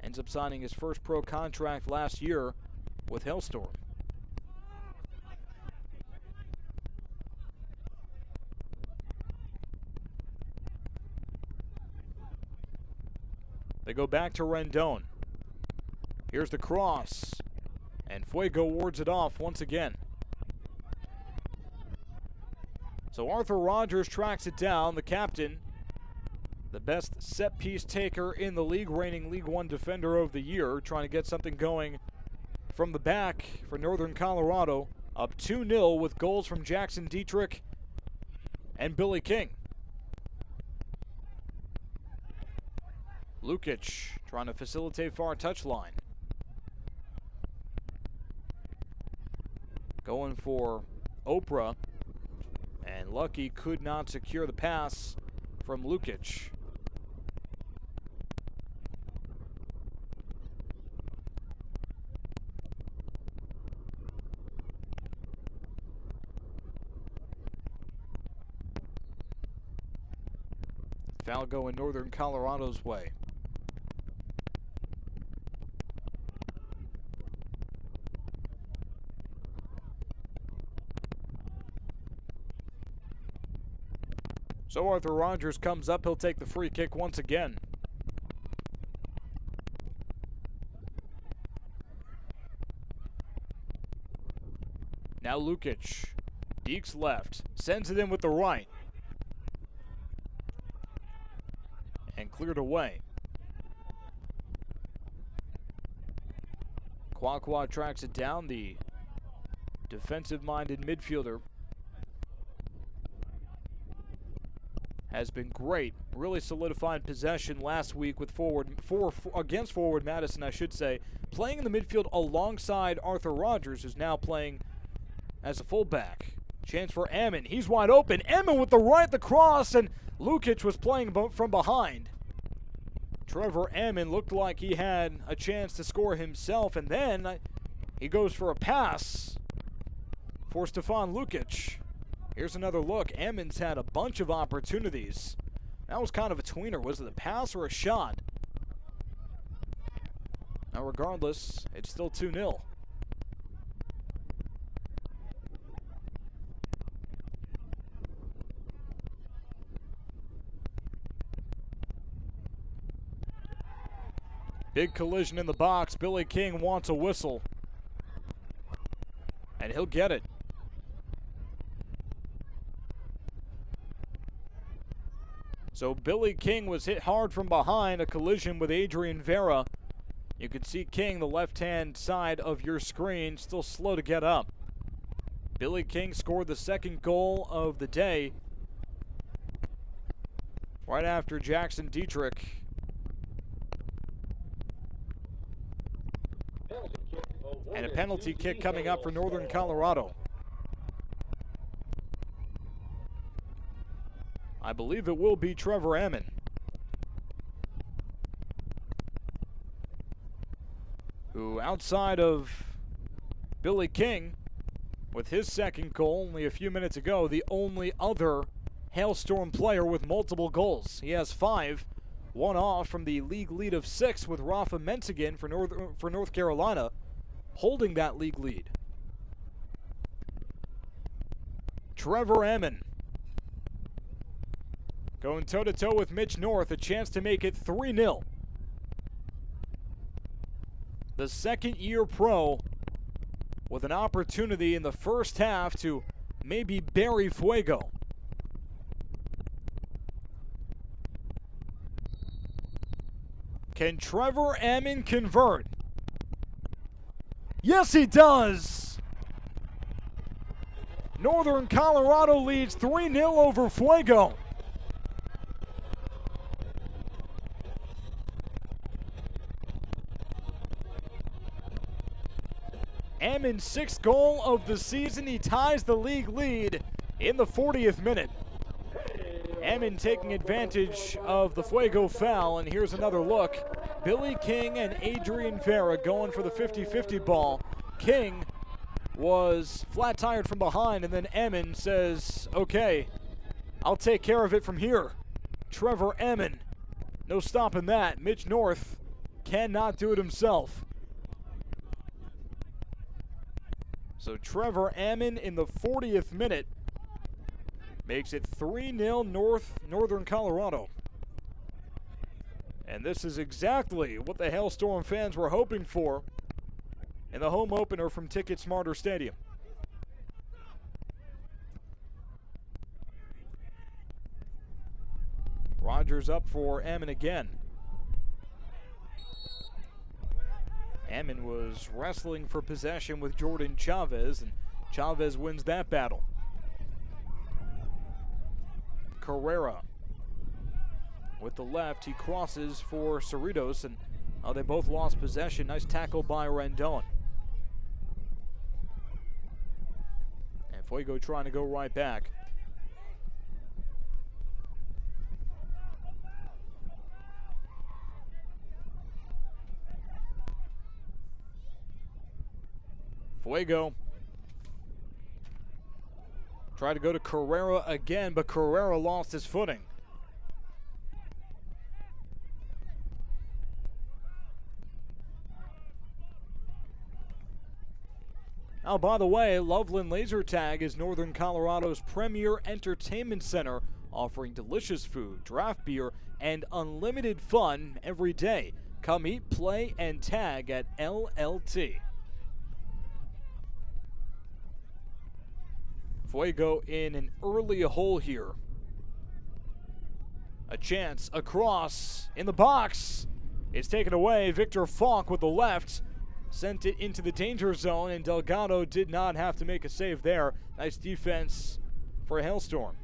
Ends up signing his first pro contract last year with Hailstorm. They go back to Rendon. Here's the cross, and Fuego wards it off once again. So Arthur Rogers tracks it down, the captain, the best set-piece taker in the league, reigning League One Defender of the Year, trying to get something going from the back for Northern Colorado, up 2-0 with goals from Jackson Dietrich and Billy King. Lukic trying to facilitate far touchline. Going for Oprah, and Lucky could not secure the pass from Lukic. Foul going Northern Colorado's way. So Arthur Rogers comes up. He'll take the free kick once again. Now Lukic. Deeks left. Sends it in with the right. And cleared away. Kwakwa tracks it down. The defensive-minded midfielder has been great. Really solidified possession last week with against forward Madison, I should say. Playing in the midfield alongside Arthur Rogers, who's now playing as a fullback. Chance for Ammon. He's wide open. Ammon with the right, the cross, and Lukic was playing from behind. Trevor Ammon looked like he had a chance to score himself, and then he goes for a pass for Stefan Lukic. Here's another look. Ammon's had a bunch of opportunities. That was kind of a tweener. Was it a pass or a shot? Now, regardless, it's still 2-0. Big collision in the box. Billy King wants a whistle. And he'll get it. So Billy King was hit hard from behind, a collision with Adrian Vera. You can see King, the left-hand side of your screen, still slow to get up. Billy King scored the second goal of the day right after Jackson Dietrich. And a penalty kick coming up for Northern Colorado. I believe it will be Trevor Ammon. Who, outside of Billy King, with his second goal only a few minutes ago, the only other Hailstorm player with multiple goals. He has 5 one off from the league lead of 6 with Rafa Menzigen for North Carolina, holding that league lead. Trevor Ammon going toe-to-toe with Mitch North, a chance to make it 3-0. The second-year pro with an opportunity in the first half to maybe bury Fuego. Can Trevor Ammon convert? Yes, he does! Northern Colorado leads 3-0 over Fuego. Ammon's 6th goal of the season. He ties the league lead in the 40th minute. Ammon taking advantage of the Fuego foul, and here's another look. Billy King and Adrian Vera going for the 50-50 ball. King was flat-tired from behind, and then Ammon says, okay, I'll take care of it from here. Trevor Ammon, no stopping that. Mitch North cannot do it himself. So Trevor Ammon in the 40th minute makes it 3-0 Northern Colorado. And this is exactly what the Hailstorm fans were hoping for in the home opener from Ticket Smarter Stadium. Rogers up for Ammon again. Ammon was wrestling for possession with Jordan Chavez, and Chavez wins that battle. Carrera with the left, he crosses for Cerritos, and they both lost possession. Nice tackle by Rendon. And Fuego trying to go right back. Fuego tried to go to Carrera again, but Carrera lost his footing. Now, by the way, Loveland Laser Tag is Northern Colorado's premier entertainment center, offering delicious food, draft beer, and unlimited fun every day. Come eat, play, and tag at LLT. Fuego in an early hole here. A chance across in the box. It's taken away. Victor Falk with the left sent it into the danger zone, and Delgado did not have to make a save there. Nice defense for Hailstorm.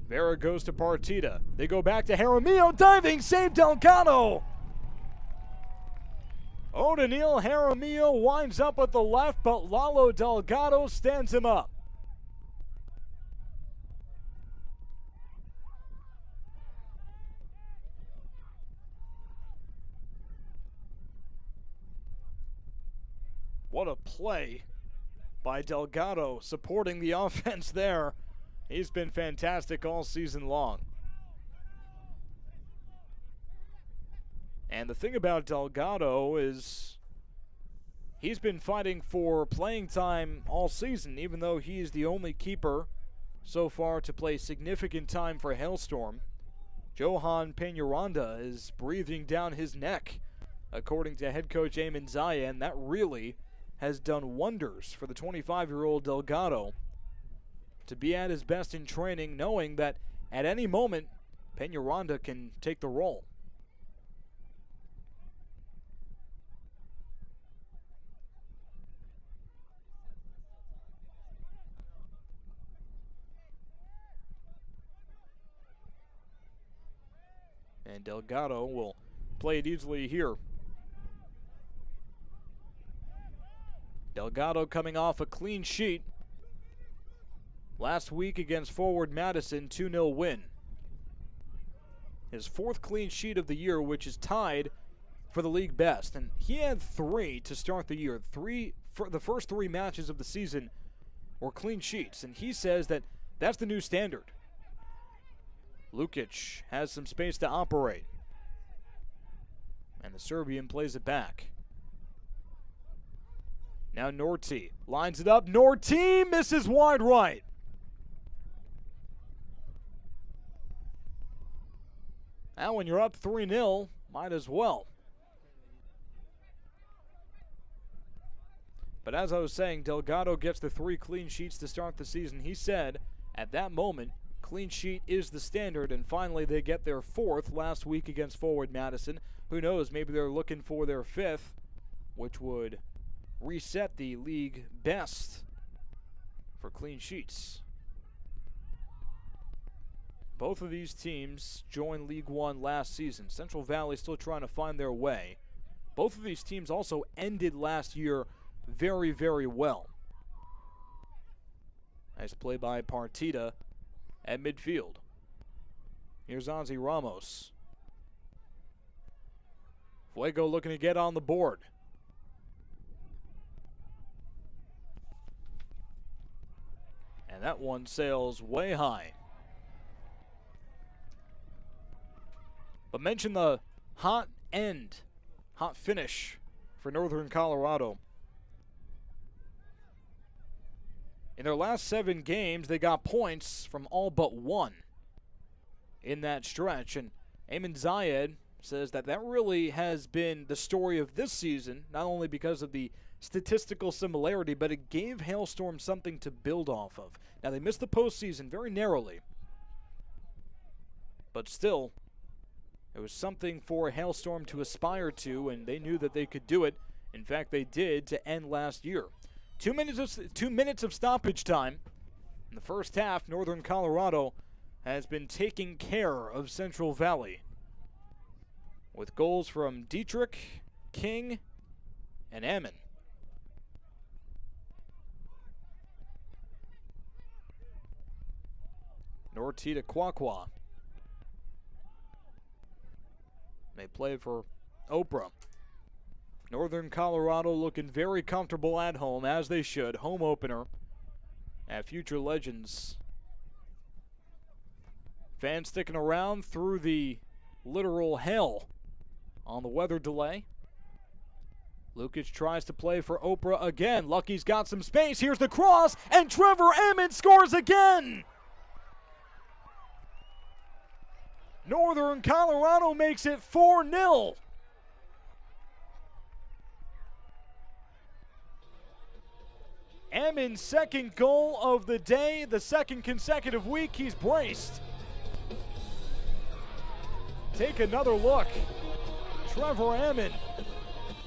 Vera goes to Partita. They go back to Jaramillo, diving, save Delgado. O'Daniel Jaramillo winds up at the left, but Lalo Delgado stands him up. What a play by Delgado, supporting the offense there. He's been fantastic all season long. And the thing about Delgado is he's been fighting for playing time all season, even though he's the only keeper so far to play significant time for Hailstorm. Johan Peñaranda is breathing down his neck, according to head coach Eamon Zaya, and that really has done wonders for the 25-year-old Delgado to be at his best in training, knowing that at any moment Peñaranda can take the role. And Delgado will play it easily here. Delgado coming off a clean sheet last week against Forward Madison, 2-0 win. His 4th clean sheet of the year, which is tied for the league best. And he had 3 to start the year. The first 3 matches of the season were clean sheets. And he says that that's the new standard. Lukic has some space to operate. And the Serbian plays it back. Now Norti lines it up. Norti misses wide right. Now when you're up 3-0, might as well. But as I was saying, Delgado gets the 3 clean sheets to start the season. He said at that moment, clean sheet is the standard, and finally they get their 4th last week against Forward Madison. Who knows, maybe they're looking for their 5th, which would reset the league best for clean sheets. Both of these teams joined League One last season. Central Valley still trying to find their way. Both of these teams also ended last year very, very well. Nice play by Partida at midfield. Here's Ozzy Ramos. Fuego looking to get on the board. And that one sails way high. But mention the hot finish for Northern Colorado. In their last 7 games, they got points from all but 1 in that stretch. And Ayman Zayed says that really has been the story of this season, not only because of the statistical similarity, but it gave Hailstorm something to build off of. Now, they missed the postseason very narrowly, but still, it was something for Hailstorm to aspire to, and they knew that they could do it. In fact, they did to end last year. 2 minutes of stoppage time. In the first half, Northern Colorado has been taking care of Central Valley with goals from Dietrich, King, and Ammon. Norti to Kwakwa. They play for Oprah. Northern Colorado looking very comfortable at home, as they should. Home opener at Future Legends. Fans sticking around through the literal hell on the weather delay. Lukic tries to play for Oprah again. Lucky's got some space. Here's the cross, and Trevor Ammon scores again! Northern Colorado makes it 4-0. Ammon's second goal of the day, the second consecutive week. He's braced. Take another look. Trevor Ammon.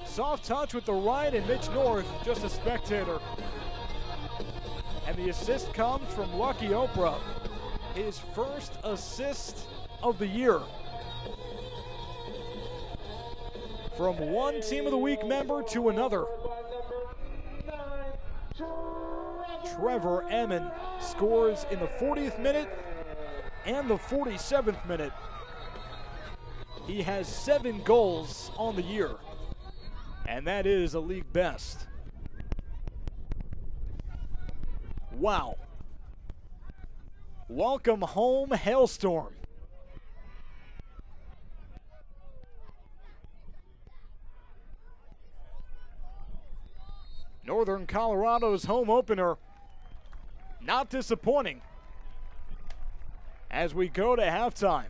Soft touch with the right, and Mitch North, just a spectator. And the assist comes from Lucky Oprah. His first assist of the year. From one Team of the Week member to another. Trevor Ammon scores in the 40th minute and the 47th minute. He has 7 goals on the year, and that is a league best. Wow. Welcome home, Hailstorm. Northern Colorado's home opener, not disappointing as we go to halftime.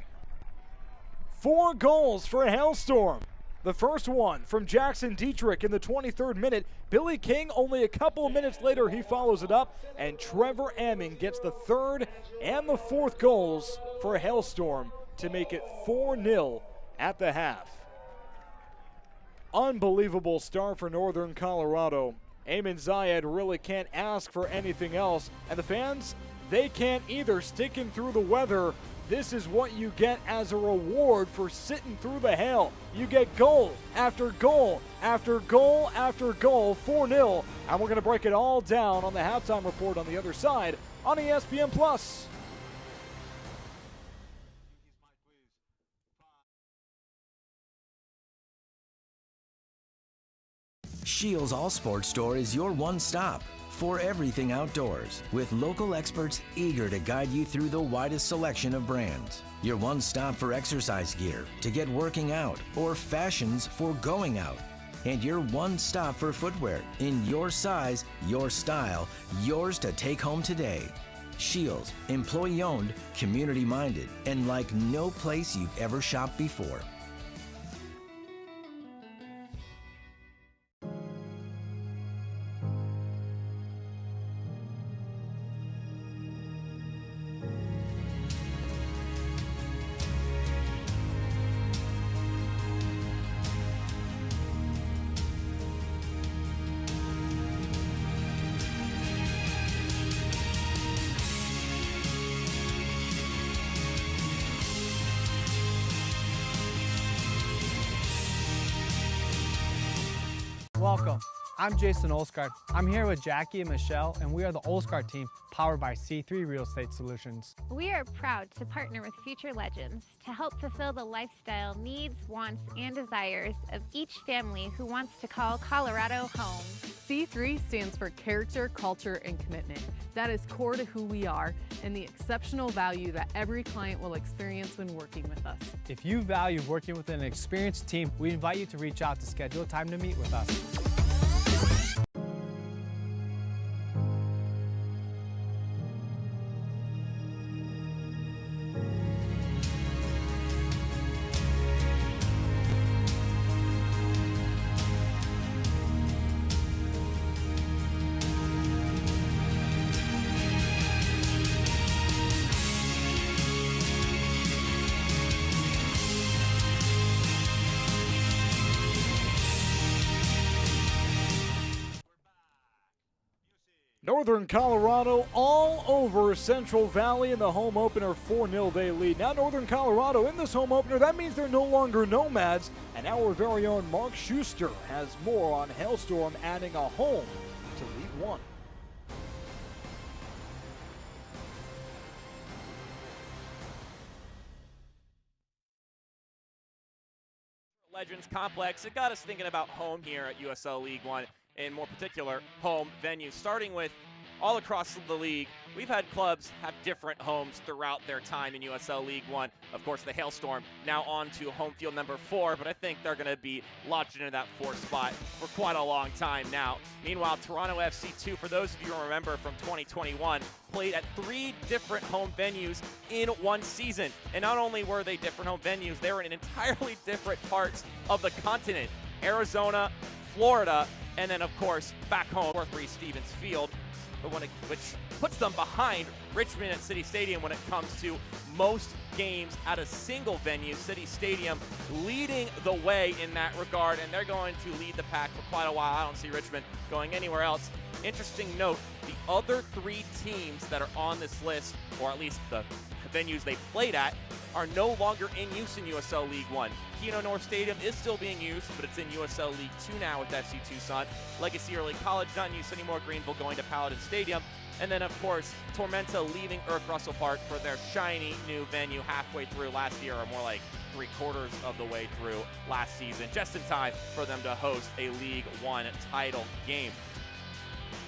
4 goals for Hailstorm. The first one from Jackson Dietrich in the 23rd minute. Billy King, only a couple of minutes later, he follows it up, and Trevor Ammon gets the 3rd and the 4th goals for Hailstorm to make it 4-0 at the half. Unbelievable start for Northern Colorado. Ayman Zayed really can't ask for anything else. And the fans, they can't either. Sticking through the weather, this is what you get as a reward for sitting through the hail. You get goal after goal after goal after goal, 4-0. And we're going to break it all down on the halftime report on the other side on ESPN+. Shields All Sports Store is your one stop for everything outdoors, with local experts eager to guide you through the widest selection of brands. Your one stop for exercise gear to get working out or fashions for going out. And your one stop for footwear in your size, your style, yours to take home today. Shields, employee owned, community minded, and like no place you've ever shopped before. Welcome. I'm Jason Olskard. I'm here with Jackie and Michelle, and we are the Olskard team powered by C3 Real Estate Solutions. We are proud to partner with future legends to help fulfill the lifestyle needs, wants, and desires of each family who wants to call Colorado home. C3 stands for character, culture, and commitment. That is core to who we are and the exceptional value that every client will experience when working with us. If you value working with an experienced team, we invite you to reach out to schedule a time to meet with us. Northern Colorado all over Central Valley in the home opener, 4-0 they lead. Now Northern Colorado in this home opener, that means they're no longer nomads. And our very own Mark Schuster has more on Hailstorm adding a home to League One. Legends Complex. It got us thinking about home here at USL League One, and more particular, home venues. Starting with all across the league, we've had clubs have different homes throughout their time in USL League One. Of course, the Hailstorm now on to home field number 4, but I think they're going to be lodged into that 4th spot for quite a long time now. Meanwhile, Toronto FC2, for those of you who remember from 2021, played at 3 different home venues in one season. And not only were they different home venues, they were in entirely different parts of the continent. Arizona, Florida, and then, of course, back home, 4-3 Stevens Field, which puts them behind Richmond at City Stadium when it comes to most games at a single venue. City Stadium leading the way in that regard, and they're going to lead the pack for quite a while. I don't see Richmond going anywhere else. Interesting note, the other 3 teams that are on this list, or at least the venues they played at, are no longer in use in USL League One. Keno North Stadium is still being used, but it's in USL League Two now with FC Tucson. Legacy Early College not in use anymore. Greenville going to Paladin Stadium. And then, of course, Tormenta leaving Irk Russell Park for their shiny new venue halfway through last year, or more like 3/4 of the way through last season, just in time for them to host a League One title game.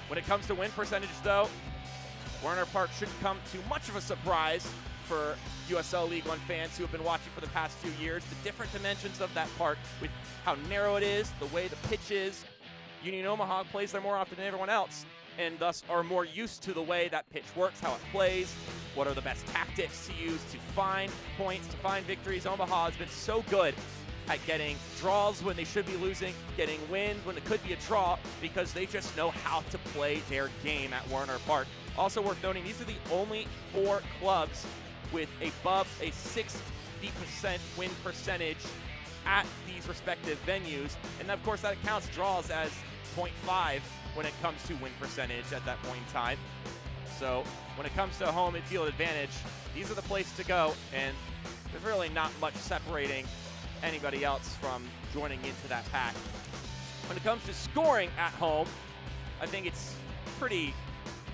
When it comes to win percentage, though, Werner Park shouldn't come too much of a surprise for USL League One fans who have been watching for the past few years. The different dimensions of that park, with how narrow it is, the way the pitch is. Union Omaha plays there more often than everyone else, and thus are more used to the way that pitch works, how it plays, what are the best tactics to use to find points, to find victories. Omaha has been so good at getting draws when they should be losing, getting wins when it could be a draw, because they just know how to play their game at Werner Park. Also worth noting, these are the only 4 clubs with above a 60% win percentage at these respective venues. And of course that counts draws as 0.5 when it comes to win percentage at that point in time. So when it comes to home and field advantage, these are the place to go, and there's really not much separating anybody else from joining into that pack. When it comes to scoring at home, I think it's pretty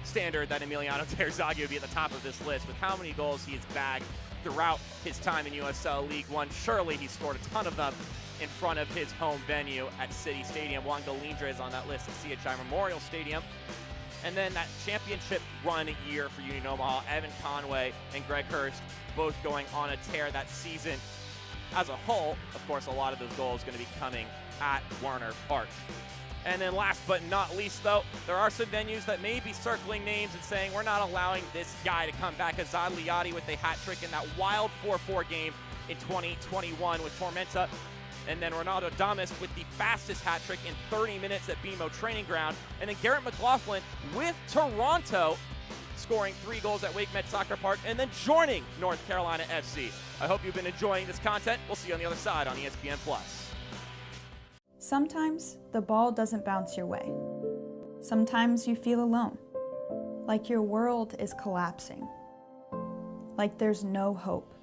standard that Emiliano Terzaghi would be at the top of this list with how many goals he has bagged throughout his time in USL League One. Surely he scored a ton of them in front of his home venue at City Stadium. Juan Galindra is on that list at CHI Memorial Stadium. And then that championship run year for Union Omaha, Evan Conway and Greg Hurst both going on a tear that season. As a whole, of course, a lot of those goals going to be coming at Warner Park. And then last but not least, though, there are some venues that may be circling names and saying we're not allowing this guy to come back. Azad Liadi with a hat trick in that wild 4-4 game in 2021 with Tormenta. And then Ronaldo Damas with the fastest hat trick in 30 minutes at BMO Training Ground. And then Garrett McLaughlin with Toronto scoring 3 goals at Wake Met Soccer Park and then joining North Carolina FC. I hope you've been enjoying this content. We'll see you on the other side on ESPN+. Sometimes the ball doesn't bounce your way. Sometimes you feel alone, like your world is collapsing, like there's no hope.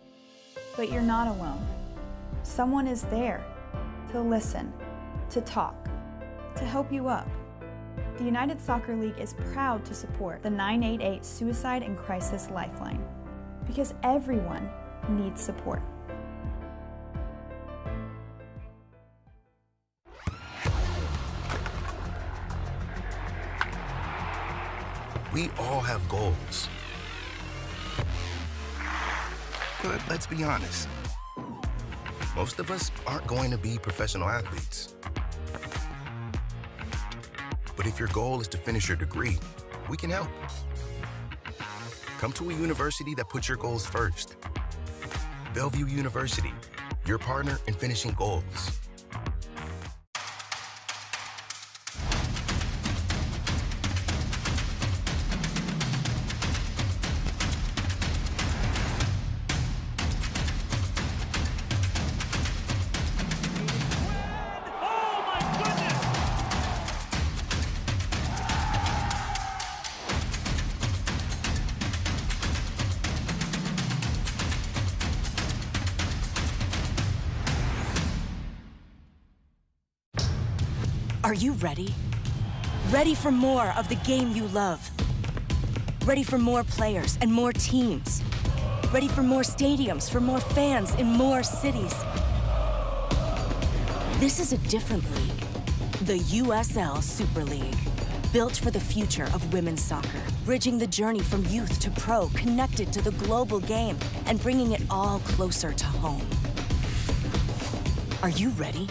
But you're not alone. Someone is there to listen, to talk, to help you up. The United Soccer League is proud to support the 988 Suicide and Crisis Lifeline because everyone needs support. We all have goals. But let's be honest. Most of us aren't going to be professional athletes. But if your goal is to finish your degree, we can help. Come to a university that puts your goals first. Bellevue University, your partner in finishing goals. Are you ready? Ready for more of the game you love? Ready for more players and more teams? Ready for more stadiums, for more fans in more cities? This is a different league. The USL Super League. Built for the future of women's soccer. Bridging the journey from youth to pro, connected to the global game, and bringing it all closer to home. Are you ready?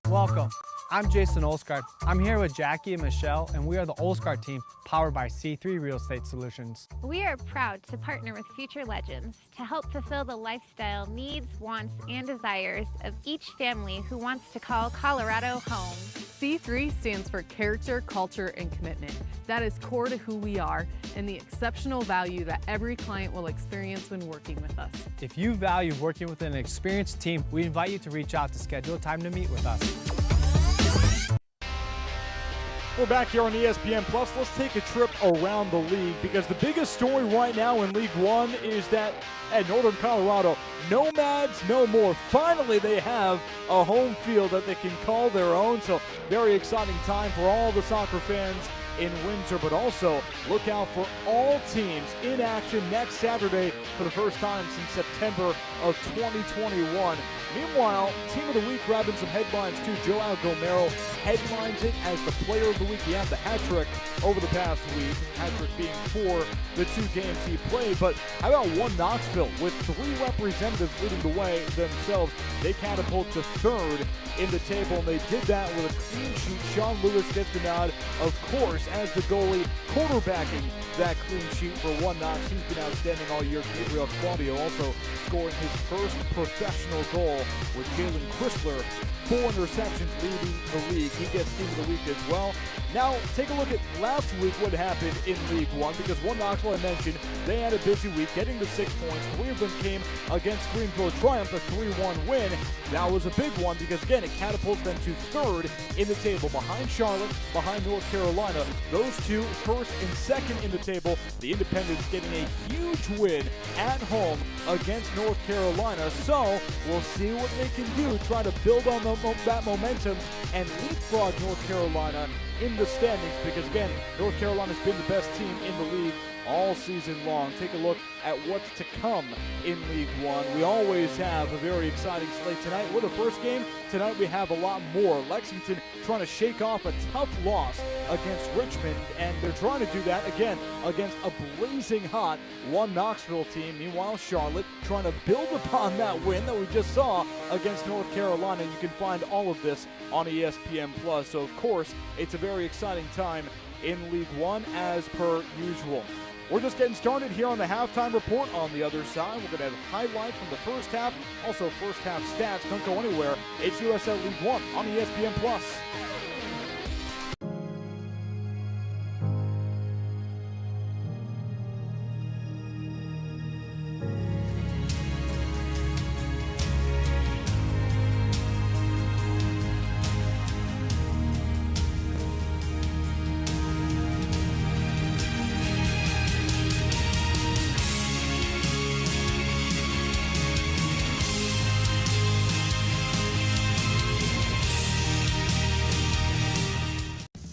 Welcome. I'm Jason Olsgaard. I'm here with Jackie and Michelle, and we are the Olsgaard team powered by C3 Real Estate Solutions. We are proud to partner with future legends to help fulfill the lifestyle needs, wants, and desires of each family who wants to call Colorado home. C3 stands for character, culture, and commitment. That is core to who we are and the exceptional value that every client will experience when working with us. If you value working with an experienced team, we invite you to reach out to schedule a time to meet with us. We're back here on ESPN Plus. Let's take a trip around the league because the biggest story right now in League One is that at Northern Colorado, nomads no more. Finally, they have a home field that they can call their own. So very exciting time for all the soccer fans in Windsor, but also look out for all teams in action next Saturday for the first time since September of 2021. Meanwhile, Team of the Week grabbing some headlines too. Joao Gomero headlines it as the Player of the Week. He had the hat trick over the past week, hat trick being for the 2 games he played. But how about one Knoxville with 3 representatives leading the way themselves? They catapult to 3rd in the table, and they did that with a clean sheet. Sean Lewis gets the nod, of course, as the goalie quarterbacking that clean sheet for one Knox. He's been outstanding all year. Gabriel Claudio also scoring his first professional goal with Jalen Chrysler. 4 interceptions leading the league. He gets Team of the Week as well. Now, take a look at last week what happened in League One, because one Knoxville I mentioned, they had a busy week, getting the 6 points. 3 of them came against Greenville Triumph, a 3-1 win. That was a big one because, again, it catapults them to 3rd in the table, behind Charlotte, behind North Carolina. Those 2, 1st and 2nd in the table. The Independents getting a huge win at home against North Carolina. So, we'll see what they can do, try to build on that momentum and leapfrog North Carolina in the standings, because again, North Carolina's been the best team in the league all season long. Take a look at what's to come in League One. We always have a very exciting slate tonight. With the first game, tonight we have a lot more. Lexington trying to shake off a tough loss against Richmond, and they're trying to do that again against a blazing hot Knoxville team. Meanwhile, Charlotte trying to build upon that win that we just saw against North Carolina. You can find all of this on ESPN+. So, of course, it's a very exciting time in League One as per usual. We're just getting started here on the halftime report. On the other side, we're going to have highlights from the first half, also first half stats. Don't go anywhere. It's USL League One on ESPN+.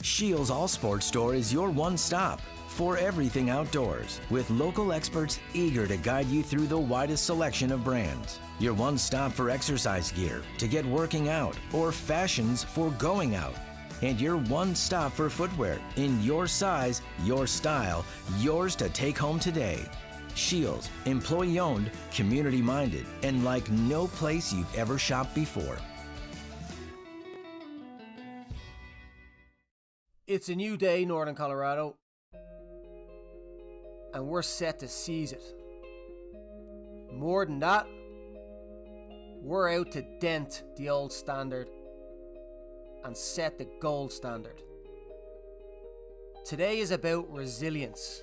Shields All Sports Store is your one stop for everything outdoors, with local experts eager to guide you through the widest selection of brands. Your one stop for exercise gear to get working out or fashions for going out. And your one stop for footwear in your size, your style, yours to take home today. Shields, employee owned, community minded, and like no place you've ever shopped before. It's a new day, Northern Colorado, and we're set to seize it. More than that, we're out to dent the old standard and set the gold standard. Today is about resilience.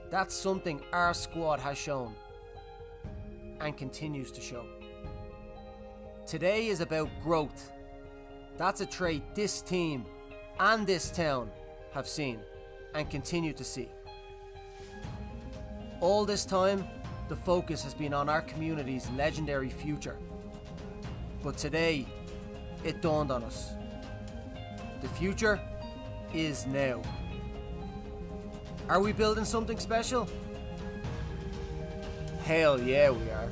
That's something our squad has shown and continues to show. Today is about growth. That's a trait this team and this town have seen and continue to see. All this time, the focus has been on our community's legendary future. But today, it dawned on us. The future is now. Are we building something special? Hell yeah, we are.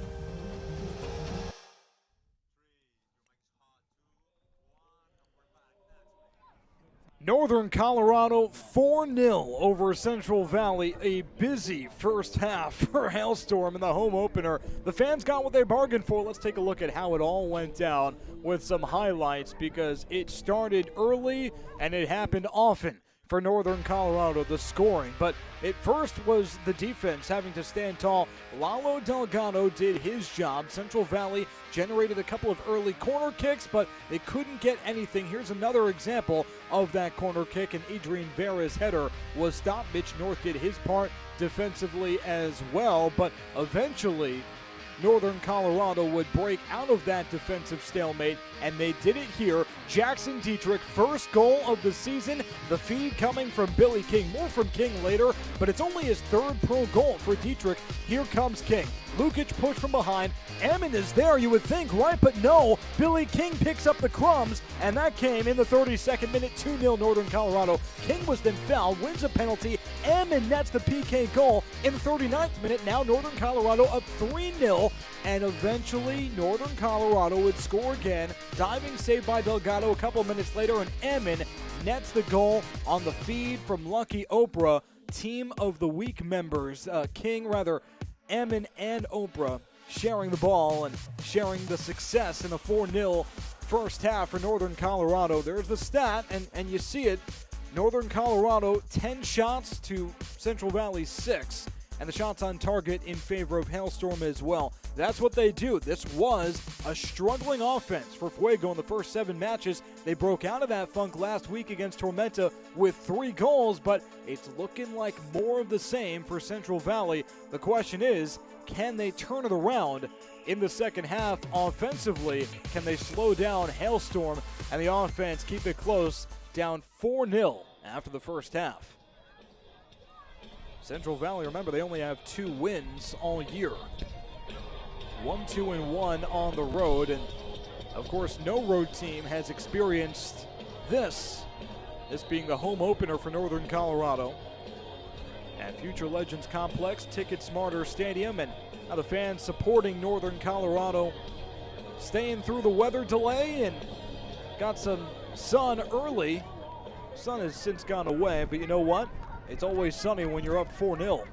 Northern Colorado 4-0 over Central Valley. A busy first half for Hailstorm in the home opener. The fans got what they bargained for. Let's take a look at how it all went down with some highlights, because it started early and it happened often for Northern Colorado, the scoring. But it first was the defense having to stand tall. Lalo Delgado did his job. Central Valley generated a couple of early corner kicks, but they couldn't get anything. Here's another example of that corner kick, and Adrian Vera's header was stopped. Mitch North did his part defensively as well, but eventually Northern Colorado would break out of that defensive stalemate, and they did it here. Jackson Dietrich, first goal of the season. The feed coming from Billy King. More from King later, but it's only his third pro goal for Dietrich. Here comes King. Lukic pushed from behind. Ammon is there, you would think, right? But no, Billy King picks up the crumbs, and that came in the 32nd minute, 2-0 Northern Colorado. King was then fouled, wins a penalty. Ammon nets the PK goal in the 39th minute. Now Northern Colorado up 3-0, and eventually Northern Colorado would score again. Diving save by Delgado a couple minutes later, and Ammon nets the goal on the feed from Lucky Oprah. Team of the Week members, Ammon and Oprah sharing the ball and sharing the success in a 4-0 first half for Northern Colorado. There's the stat, and you see it. Northern Colorado 10 shots to Central Valley 6, and the shots on target in favor of Hailstorm as well. That's what they do. This was a struggling offense for Fuego in the first 7 matches. They broke out of that funk last week against Tormenta with 3 goals, but it's looking like more of the same for Central Valley. The question is, can they turn it around in the second half offensively? Can they slow down Hailstorm and the offense keep it close, down 4-0 after the first half? Central Valley, remember, they only have 2 wins all year. 1-2-1 on the road, and of course no road team has experienced this being the home opener for Northern Colorado. at Future Legends Complex, Ticket Smarter Stadium, and now the fans supporting Northern Colorado, staying through the weather delay and got some sun early. Sun has since gone away, but you know what? It's always sunny when you're up 4-0.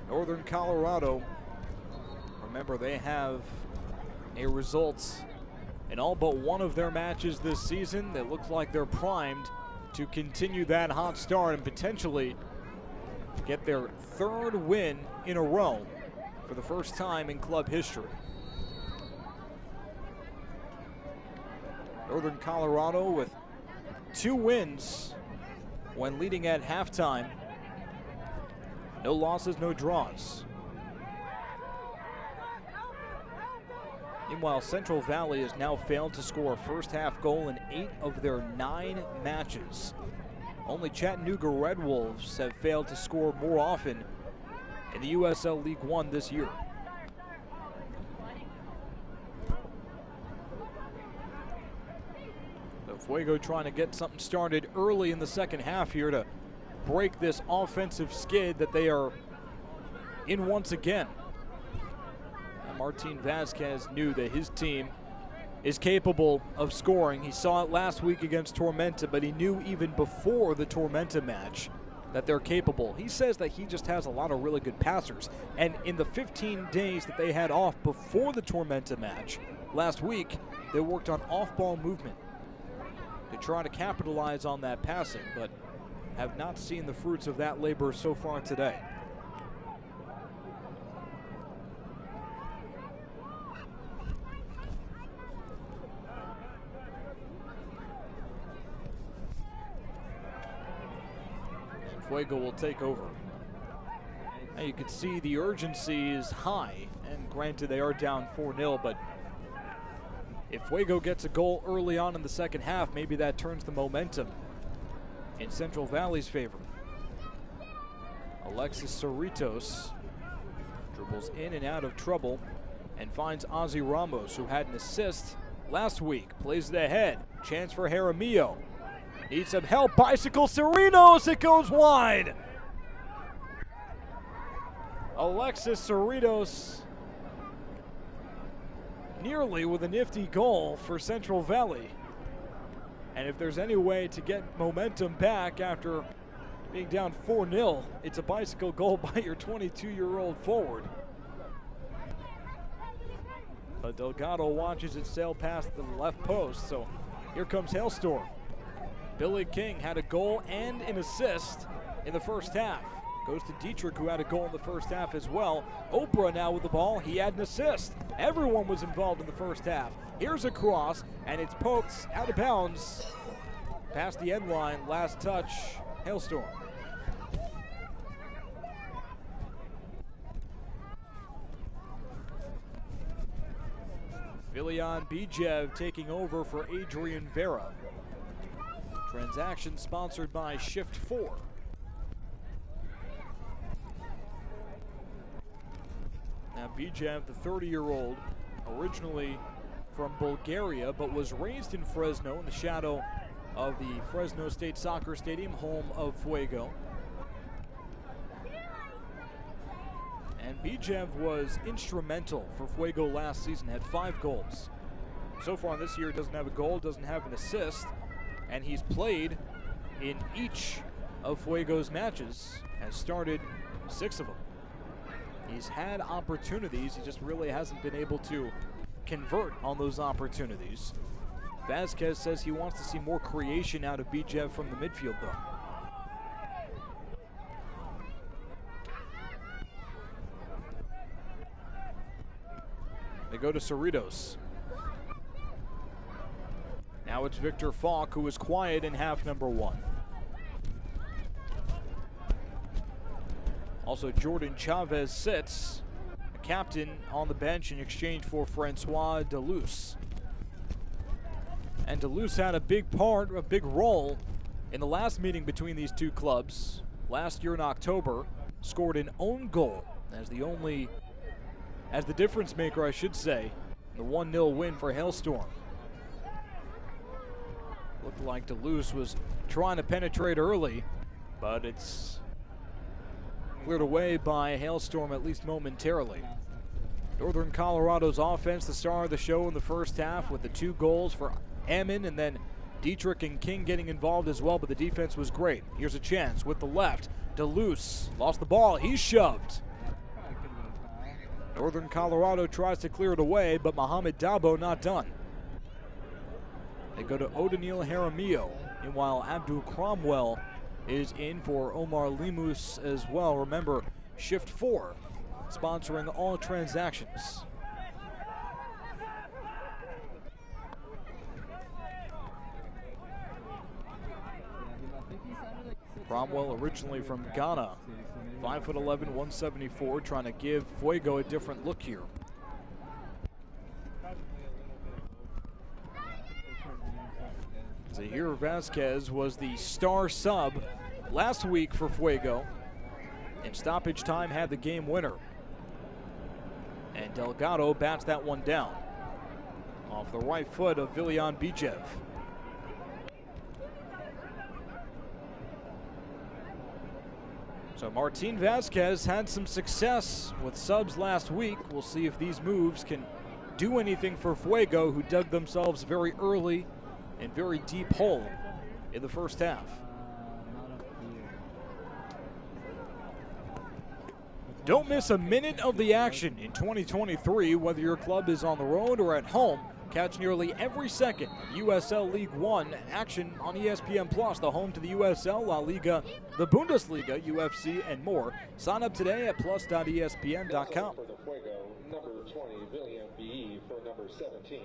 Northern Colorado, remember they have a result in all but one of their matches this season. It looks like they're primed to continue that hot start and potentially get their third win in a row for the first time in club history. Northern Colorado with 2 wins when leading at halftime. No losses, no draws. Meanwhile, Central Valley has now failed to score a first half goal in 8 of their 9 matches. Only Chattanooga Red Wolves have failed to score more often in the USL League One this year. So Fuego trying to get something started early in the second half here to break this offensive skid that they are in once again. And Martin Vasquez knew that his team is capable of scoring. He saw it last week against Tormenta, but he knew even before the Tormenta match that they're capable. He says that he just has a lot of really good passers. And in the 15 days that they had off before the Tormenta match last week, they worked on off-ball movement to try to capitalize on that passing, but have not seen the fruits of that labor so far today. And Fuego will take over. Now you can see the urgency is high, and granted they are down 4-0, but if Fuego gets a goal early on in the second half, maybe that turns the momentum in Central Valley's favor. Alexis Cerritos dribbles in and out of trouble and finds Ozzy Ramos, who had an assist last week. Plays it ahead. Chance for Jaramillo. Needs some help. Bicycle Cerritos. It goes wide. Alexis Cerritos nearly with a nifty goal for Central Valley. And if there's any way to get momentum back after being down 4-0, it's a bicycle goal by your 22-year-old forward. But Delgado watches it sail past the left post, so here comes Hailstorm. Billy King had a goal and an assist in the first half. Goes to Dietrich, who had a goal in the first half as well. Oprah now with the ball. He had an assist. Everyone was involved in the first half. Here's a cross, and it's poked out of bounds past the end line. Last touch, Hailstorm. Vilian Bijev taking over for Adrian Vera. Transaction sponsored by Shift 4. Now Bijev, the 30-year-old, originally from Bulgaria, but was raised in Fresno in the shadow of the Fresno State Soccer Stadium, home of Fuego. And Bijev was instrumental for Fuego last season, had 5 goals. So far this year, doesn't have a goal, doesn't have an assist, and he's played in each of Fuego's matches, has started 6 of them. He's had opportunities, he just really hasn't been able to convert on those opportunities. Vasquez says he wants to see more creation out of Bijev from the midfield, though. They go to Cerritos. Now it's Victor Falk, who was quiet in half number 1. Also, Jordan Chavez sits, a captain on the bench in exchange for Francois Deleuze. And Deleuze had a big role in the last meeting between these two clubs last year in October. scored an own goal as the difference maker, I should say, in the 1-0 win for Hailstorm. Looked like Duluth was trying to penetrate early, but it's cleared away by Hailstorm, at least momentarily. Northern Colorado's offense, the star of the show in the first half, with the 2 goals for Ammon, and then Dietrich and King getting involved as well, but the defense was great. Here's a chance with the left. Duluth lost the ball. He's shoved. Northern Colorado tries to clear it away, but Mohamed Dabo not done. They go to Odanil Jaramillo. Meanwhile, Abdul Cromwell is in for Omar Limus as well. Remember, Shift 4 sponsoring all transactions. Cromwell originally from Ghana, 5'11", 174, trying to give Fuego a different look here. Zahir Vasquez was the star sub last week for Fuego, and stoppage time had the game winner. And Delgado bats that one down off the right foot of Viljan Bijev. So Martin Vasquez had some success with subs last week. We'll see if these moves can do anything for Fuego, who dug themselves very early and very deep hole in the first half. Don't miss a minute of the action in 2023, whether your club is on the road or at home. Catch nearly every second of USL League One action on ESPN Plus, the home to the USL, La Liga, the Bundesliga, UFC, and more. Sign up today at plus.espn.com. For the Fuego, number 20, Viljan B. for number 17,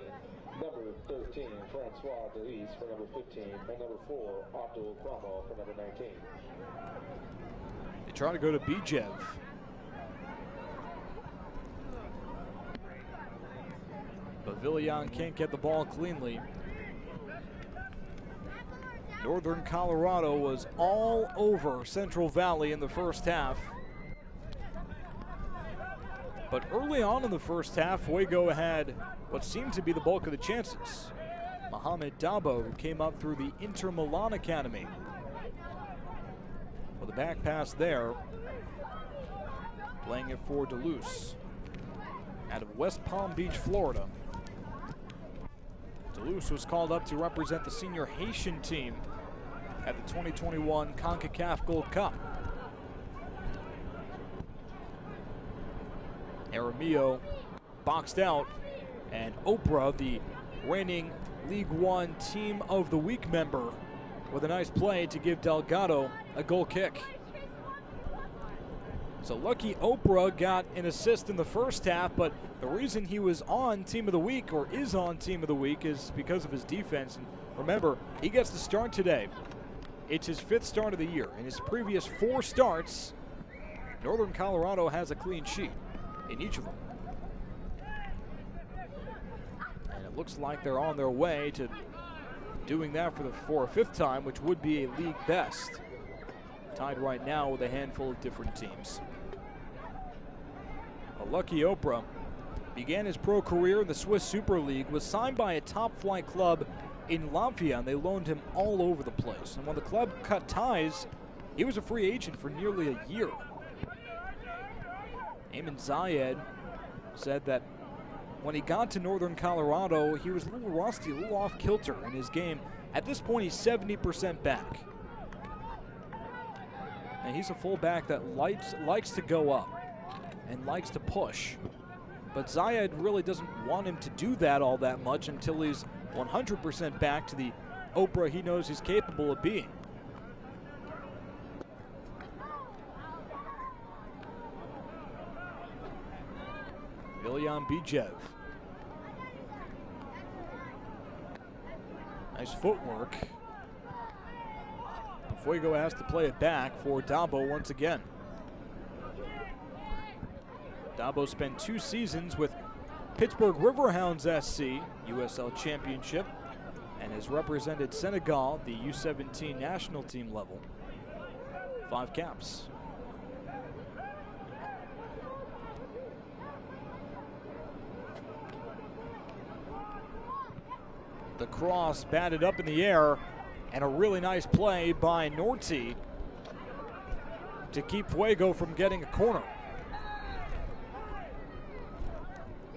number 13, Francois Delis for number 15, and number 4, Abdul Cromwell for number 19. They try to go to Bijev. But Viljan can't get the ball cleanly. Northern Colorado was all over Central Valley in the first half. But early on in the first half, Fuego had what seemed to be the bulk of the chances. Mohamed Dabo, who came up through the Inter Milan Academy. With a back pass there, playing it for Duluth out of West Palm Beach, Florida. Duluth was called up to represent the senior Haitian team at the 2021 CONCACAF Gold Cup. Jaramillo boxed out, and Oprah, the reigning League One Team of the Week member, with a nice play to give Delgado a goal kick. So lucky Oprah got an assist in the first half, but the reason he was on Team of the Week, or is on Team of the Week, is because of his defense. And remember, he gets the start today. It's his 5th start of the year. In his previous 4 starts, Northern Colorado has a clean sheet in each of them. And it looks like they're on their way to doing that for a 5th time, which would be a league best. Tied right now with a handful of different teams. Lucky Oprah began his pro career in the Swiss Super League, was signed by a top-flight club in Latvia, and they loaned him all over the place. And when the club cut ties, he was a free agent for nearly a year. Ayman Zayed said that when he got to Northern Colorado, he was a little rusty, a little off-kilter in his game. At this point, he's 70% back. And he's a fullback that likes to go up and likes to push. But Zayed really doesn't want him to do that all that much until he's 100% back to the Oprah he knows he's capable of being. Viljan Bijev. Nice footwork. Fuego has to play it back for Dabo once again. Dabo spent 2 seasons with Pittsburgh Riverhounds SC, USL Championship, and has represented Senegal, the U17 national team level. 5 caps. The cross batted up in the air, and a really nice play by Norty to keep Fuego from getting a corner.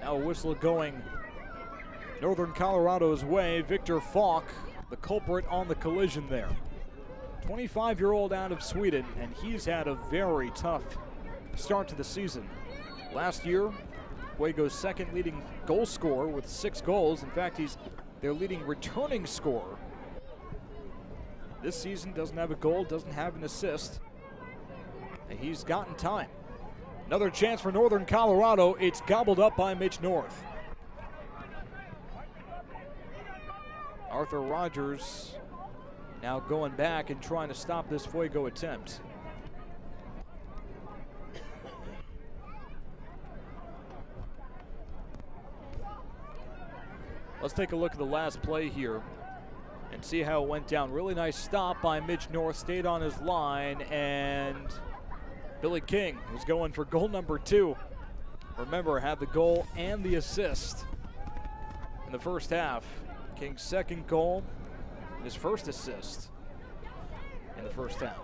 Now a whistle going Northern Colorado's way. Victor Falk, the culprit on the collision there. 25-year-old out of Sweden, and he's had a very tough start to the season. Last year, Fuego's second leading goal scorer with 6 goals. In fact, he's their leading returning scorer. This season doesn't have a goal, doesn't have an assist, and he's gotten time. Another chance for Northern Colorado. It's gobbled up by Mitch North. Arthur Rogers now going back and trying to stop this Fuego attempt. Let's take a look at the last play here and see how it went down. Really nice stop by Mitch North, stayed on his line, and Billy King was going for goal number 2. Remember, had the goal and the assist in the first half. King's second goal, his first assist in the first half.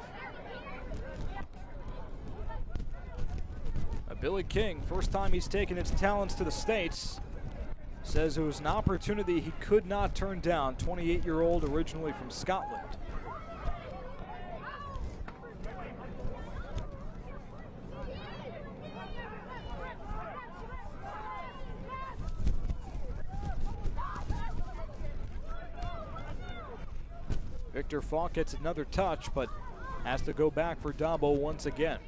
Billy King, first time he's taken his talents to the States, says it was an opportunity he could not turn down. 28-year-old, originally from Scotland. Victor Falk gets another touch, but has to go back for Dabo once again.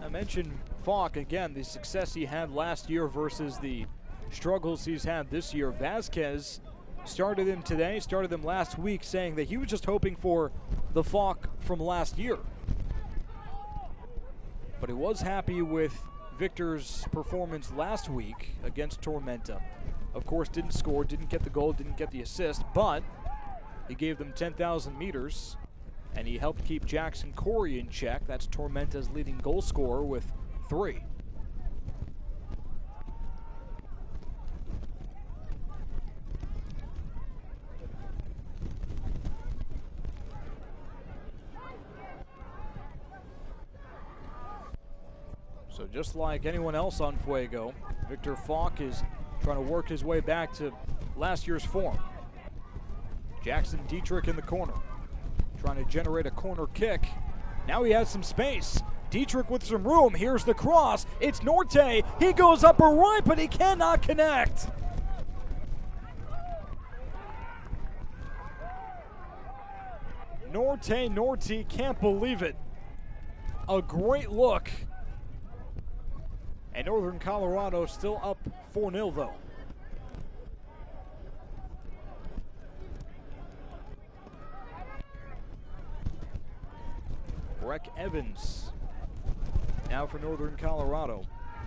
I mentioned Falk again, the success he had last year versus the struggles he's had this year. Vasquez started him today, started him last week, saying that he was just hoping for the Falk from last year. But he was happy with Victor's performance last week against Tormenta. Of course, didn't score, didn't get the goal, didn't get the assist, but he gave them 10,000 meters, and he helped keep Jackson Corey in check. That's Tormenta's leading goal scorer with 3. So just like anyone else on Fuego, Victor Falk is trying to work his way back to last year's form. Jackson Dietrich in the corner, trying to generate a corner kick. Now he has some space. Dietrich with some room. Here's the cross. It's Norte. He goes upper right, but he cannot connect. Norte can't believe it. A great look. And Northern Colorado still up 4-0 though. Breck Evans now for Northern Colorado.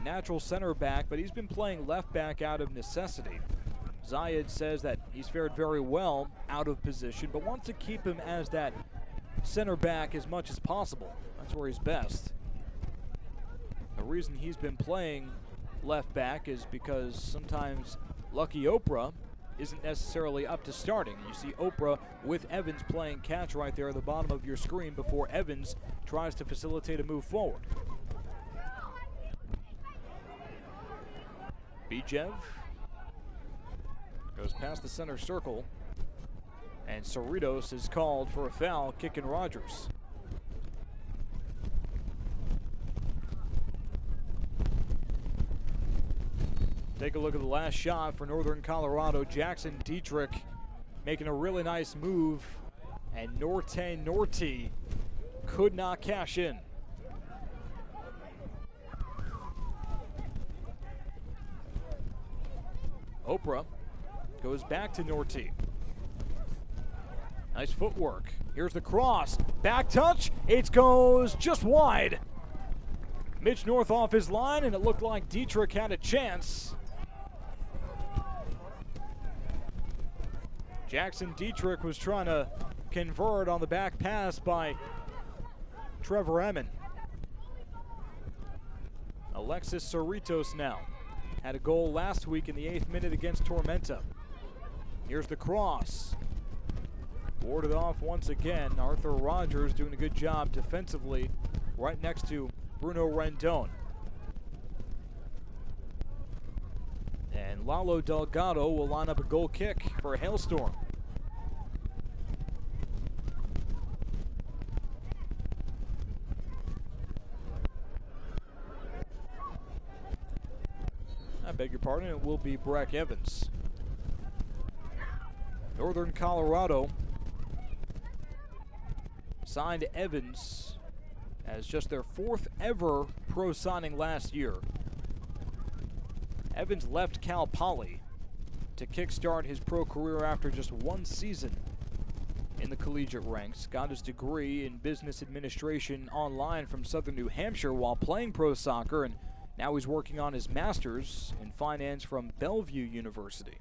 Natural center back, but he's been playing left back out of necessity. Zayed says that he's fared very well out of position, but wants to keep him as that center back as much as possible. That's where he's best. The reason he's been playing left back is because sometimes Lucky Oprah isn't necessarily up to starting. You see Oprah with Evans playing catch right there at the bottom of your screen before Evans tries to facilitate a move forward. Bijev goes past the center circle, and Cerritos is called for a foul, kicking Rogers. Take a look at the last shot for Northern Colorado. Jackson Dietrich making a really nice move, and Norte could not cash in. Oprah goes back to Norte. Nice footwork. Here's the cross. Back touch. It goes just wide. Mitch North off his line, and it looked like Dietrich had a chance. Jackson Dietrich was trying to convert on the back pass by Trevor Emmon. Alexis Cerritos now had a goal last week in the 8th minute against Tormenta. Here's the cross. Warded off once again. Arthur Rogers doing a good job defensively right next to Bruno Rendon. And Lalo Delgado will line up a goal kick for Hailstorm. I beg your pardon, it will be Breck Evans. Northern Colorado signed Evans as just their 4th ever pro signing last year. Evans left Cal Poly to kickstart his pro career after just 1 season in the collegiate ranks. Got his degree in business administration online from Southern New Hampshire while playing pro soccer, and now he's working on his master's in finance from Bellevue University.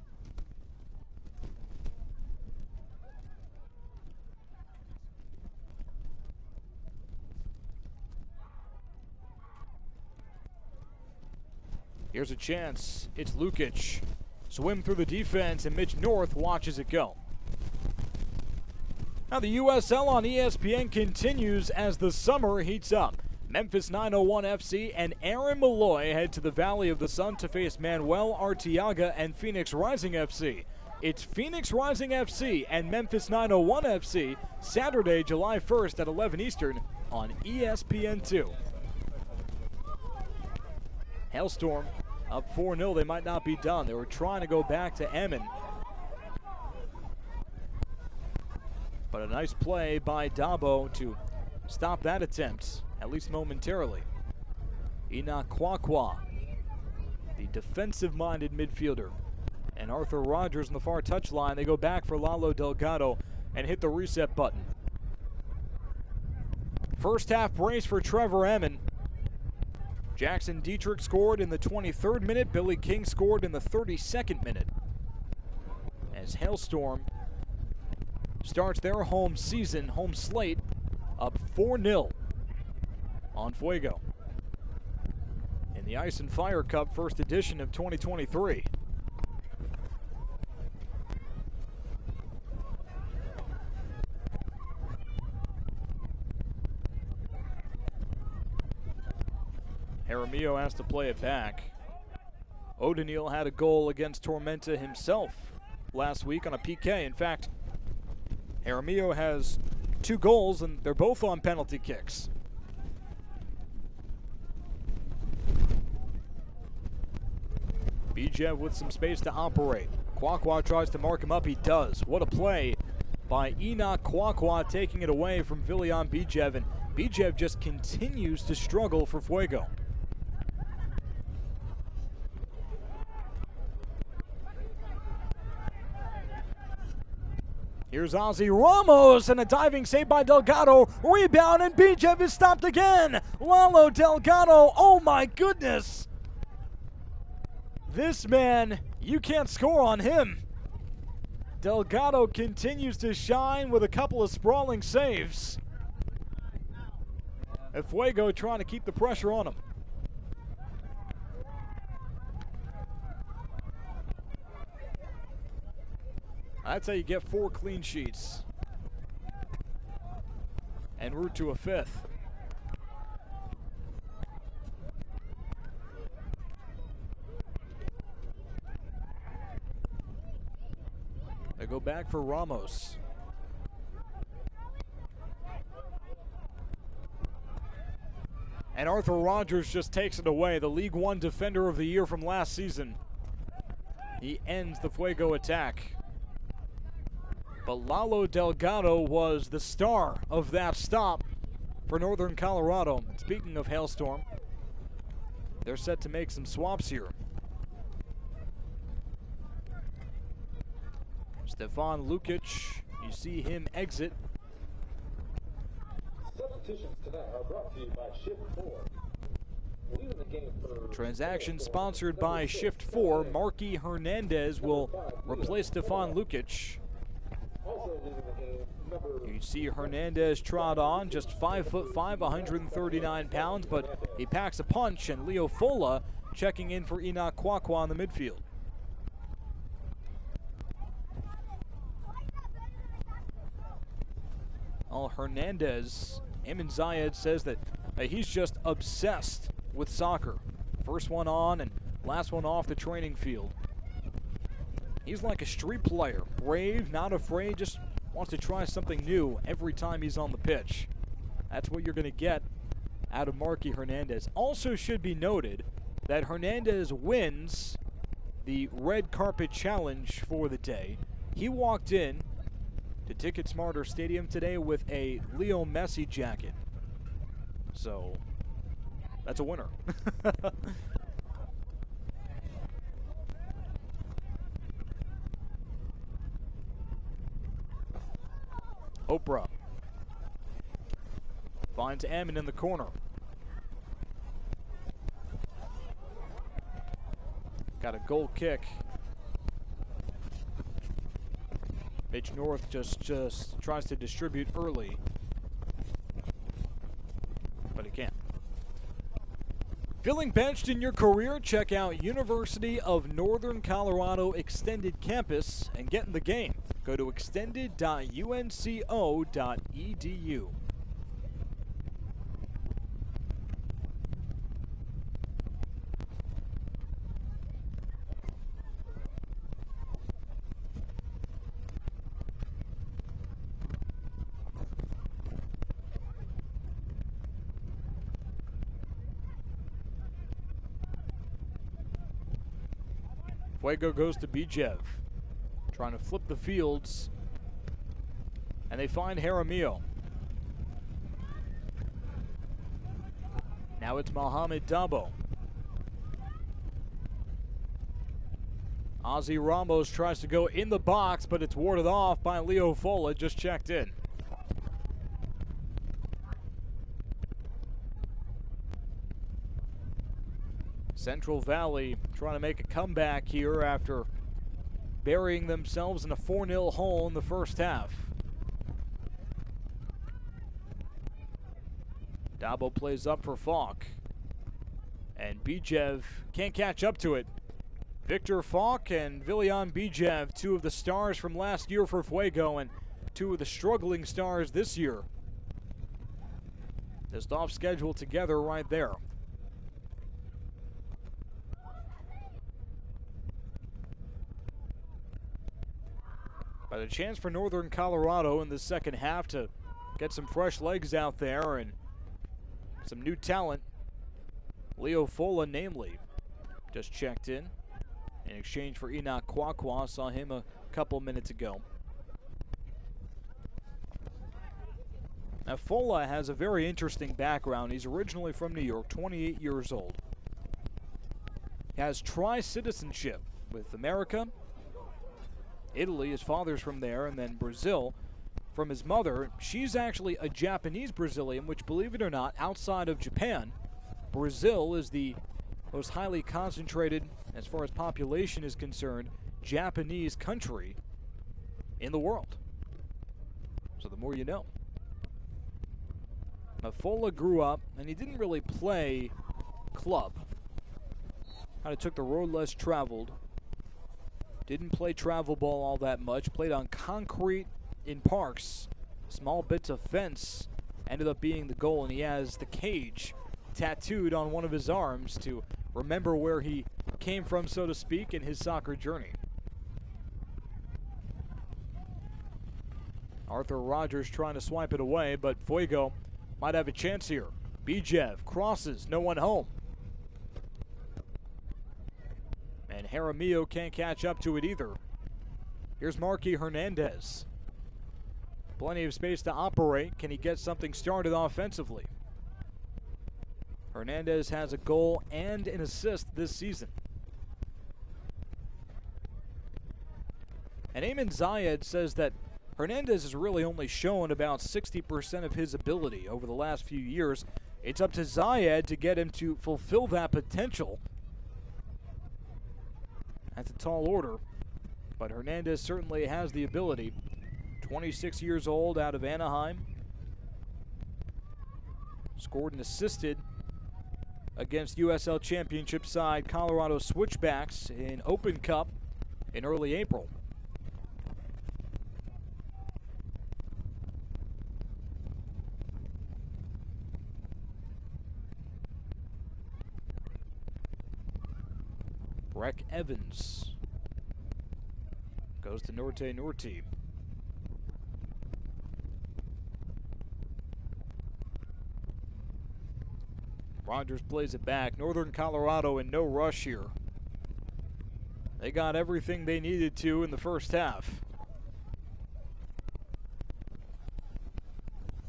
Here's a chance. It's Lukic. Swim through the defense, and Mitch North watches it go. Now the USL on ESPN continues as the summer heats up. Memphis 901 FC and Aaron Malloy head to the Valley of the Sun to face Manuel Arteaga and Phoenix Rising FC. It's Phoenix Rising FC and Memphis 901 FC Saturday, July 1st at 11 Eastern on ESPN2. Hailstorm up 4-0. They might not be done. They were trying to go back to Emmon. But a nice play by Dabo to stop that attempt, at least momentarily. Enoch Kwakwa, the defensive-minded midfielder, and Arthur Rogers on the far touchline. They go back for Lalo Delgado and hit the reset button. First half brace for Trevor Emmon. Jackson Dietrich scored in the 23rd minute. Billy King scored in the 32nd minute. As Hailstorm starts their home season, home slate, up 4-0 on Fuego in the Ice and Fire Cup first edition of 2023. Jaramillo has to play it back. O'Donnell had a goal against Tormenta himself last week on a PK. In fact, Jaramillo has 2 goals, and they're both on penalty kicks. Bijev with some space to operate. Kwakwa tries to mark him up. He does. What a play by Enoch Kwakwa, taking it away from Vilian Bijev, and Bijev just continues to struggle for Fuego. Here's Ozzy Ramos, and a diving save by Delgado. Rebound, and Bijev is stopped again. Lalo Delgado, oh my goodness. This man, you can't score on him. Delgado continues to shine with a couple of sprawling saves. And Fuego trying to keep the pressure on him. That's how you get 4 clean sheets en route to a 5th. They go back for Ramos. And Arthur Rogers just takes it away, the League One Defender of the Year from last season. He ends the Fuego attack. But Lalo Delgado was the star of that stop for Northern Colorado. And speaking of Hailstorm, they're set to make some swaps here. Stefan Lukic, you see him exit. Substitutions tonight are brought to you by Shift 4. Leading the game for Transaction sponsored by Shift 4. Marky Hernandez will replace Stefan Lukic. You see Hernandez trot on, just 5'5", 139 pounds, but he packs a punch, and Leo Fola checking in for Enoch Kwakwa in the midfield. Hernandez, Eamon Zayed says that he's just obsessed with soccer. First one on and last one off the training field. He's like a street player, brave, not afraid, just wants to try something new every time he's on the pitch. That's what you're going to get out of Marky Hernandez. Also should be noted that Hernandez wins the red carpet challenge for the day. He walked in to Ticket Smarter Stadium today with a Leo Messi jacket. So, that's a winner. Oprah finds Ammon in the corner. Got a goal kick. Mitch North just tries to distribute early, but he can't. Feeling benched in your career? Check out University of Northern Colorado Extended Campus and get in the game. Go to extended.unco.edu. Fuego goes to Bijev, trying to flip the fields, and they find Jaramillo. Now it's Mohamed Dabo. Ozzy Ramos tries to go in the box, but it's warded off by Leo Fola, just checked in. Central Valley trying to make a comeback here after burying themselves in a 4-0 hole in the first half. Dabo plays up for Falk. And Bijev can't catch up to it. Victor Falk and Vilian Bijev, two of the stars from last year for Fuego and two of the struggling stars this year. Just off schedule together right there. But a chance for Northern Colorado in the second half to get some fresh legs out there and some new talent. Leo Fola, namely, just checked in exchange for Enoch Kwakwa. Saw him a couple minutes ago. Now, Fola has a very interesting background. He's originally from New York, 28 years old. He has tri-citizenship with America, Italy, his father's from there, and then Brazil from his mother. She's actually a Japanese Brazilian, which, believe it or not, outside of Japan, Brazil is the most highly concentrated, as far as population is concerned, Japanese country in the world. So the more you know. Fola grew up, and he didn't really play club. Kind of took the road less traveled. Didn't play travel ball all that much. Played on concrete in parks. Small bits of fence ended up being the goal, and he has the cage tattooed on one of his arms to remember where he came from, so to speak, in his soccer journey. Arthur Rogers trying to swipe it away, but Fuego might have a chance here. Bijev crosses, no one home. And Jaramillo can't catch up to it either. Here's Marky Hernandez. Plenty of space to operate. Can he get something started offensively? Hernandez has a goal and an assist this season. And Eamon Zayed says that Hernandez has really only shown about 60% of his ability over the last few years. It's up to Zayed to get him to fulfill that potential. That's a tall order, but Hernandez certainly has the ability. 26 years old, out of Anaheim. Scored and assisted against USL Championship side Colorado Switchbacks in Open Cup in early April. Breck Evans goes to Norte. Rogers plays it back. Northern Colorado in no rush here. They got everything they needed to in the first half.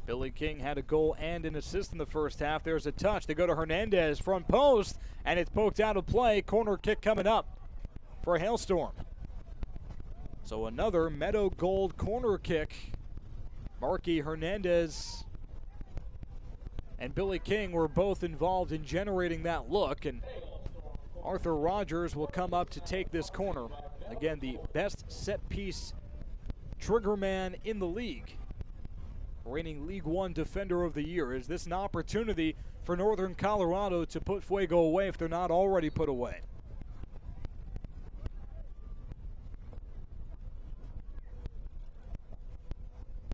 Billy King had a goal and an assist in the first half. There's a touch. They go to Hernandez, front post, and it's poked out of play. Corner kick coming up for Hailstorm. So another Meadow Gold corner kick. Marky Hernandez and Billy King were both involved in generating that look, and Arthur Rogers will come up to take this corner. Again, the best set-piece trigger man in the league. Reigning League One Defender of the Year. Is this an opportunity for Northern Colorado to put Fuego away if they're not already put away?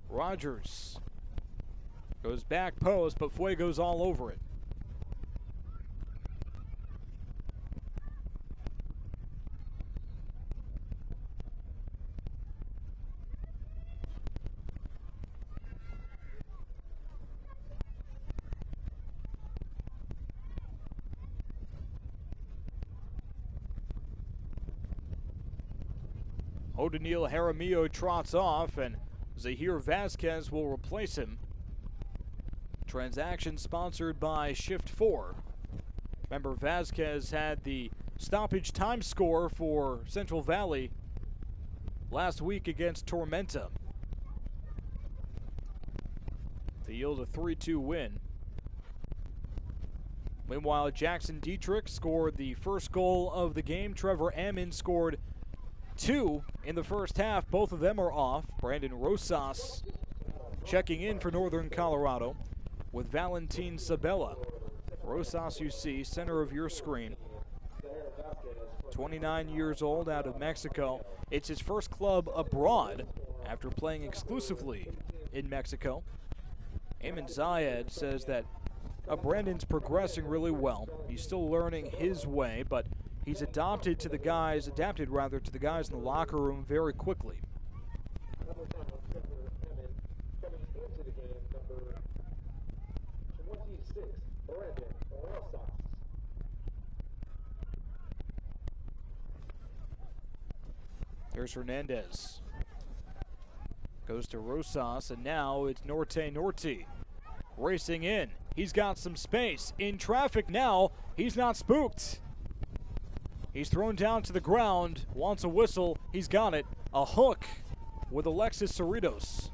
Rogers goes back post, but Fuego's all over it. O'Daniel Jaramillo trots off, and Zahir Vasquez will replace him. Transaction sponsored by Shift 4. Remember, Vasquez had the stoppage time score for Central Valley last week against Tormenta to yield a 3-2 win. Meanwhile, Jackson Dietrich scored the first goal of the game. Trevor Ammon scored 2 in the first half. Both of them are off. Brandon Rosas checking in for Northern Colorado with Valentin Sabella. Rosas, you see, center of your screen. 29 years old, out of Mexico. It's his first club abroad after playing exclusively in Mexico. Eamon Zayed says that Brandon's progressing really well. He's still learning his way, but he's adapted to the guys in the locker room very quickly. There's Hernandez. Goes to Rosas, and now it's Norte. Racing in. He's got some space. In traffic now. He's not spooked. He's thrown down to the ground. Wants a whistle. He's got it. A hook with Alexis Cerritos.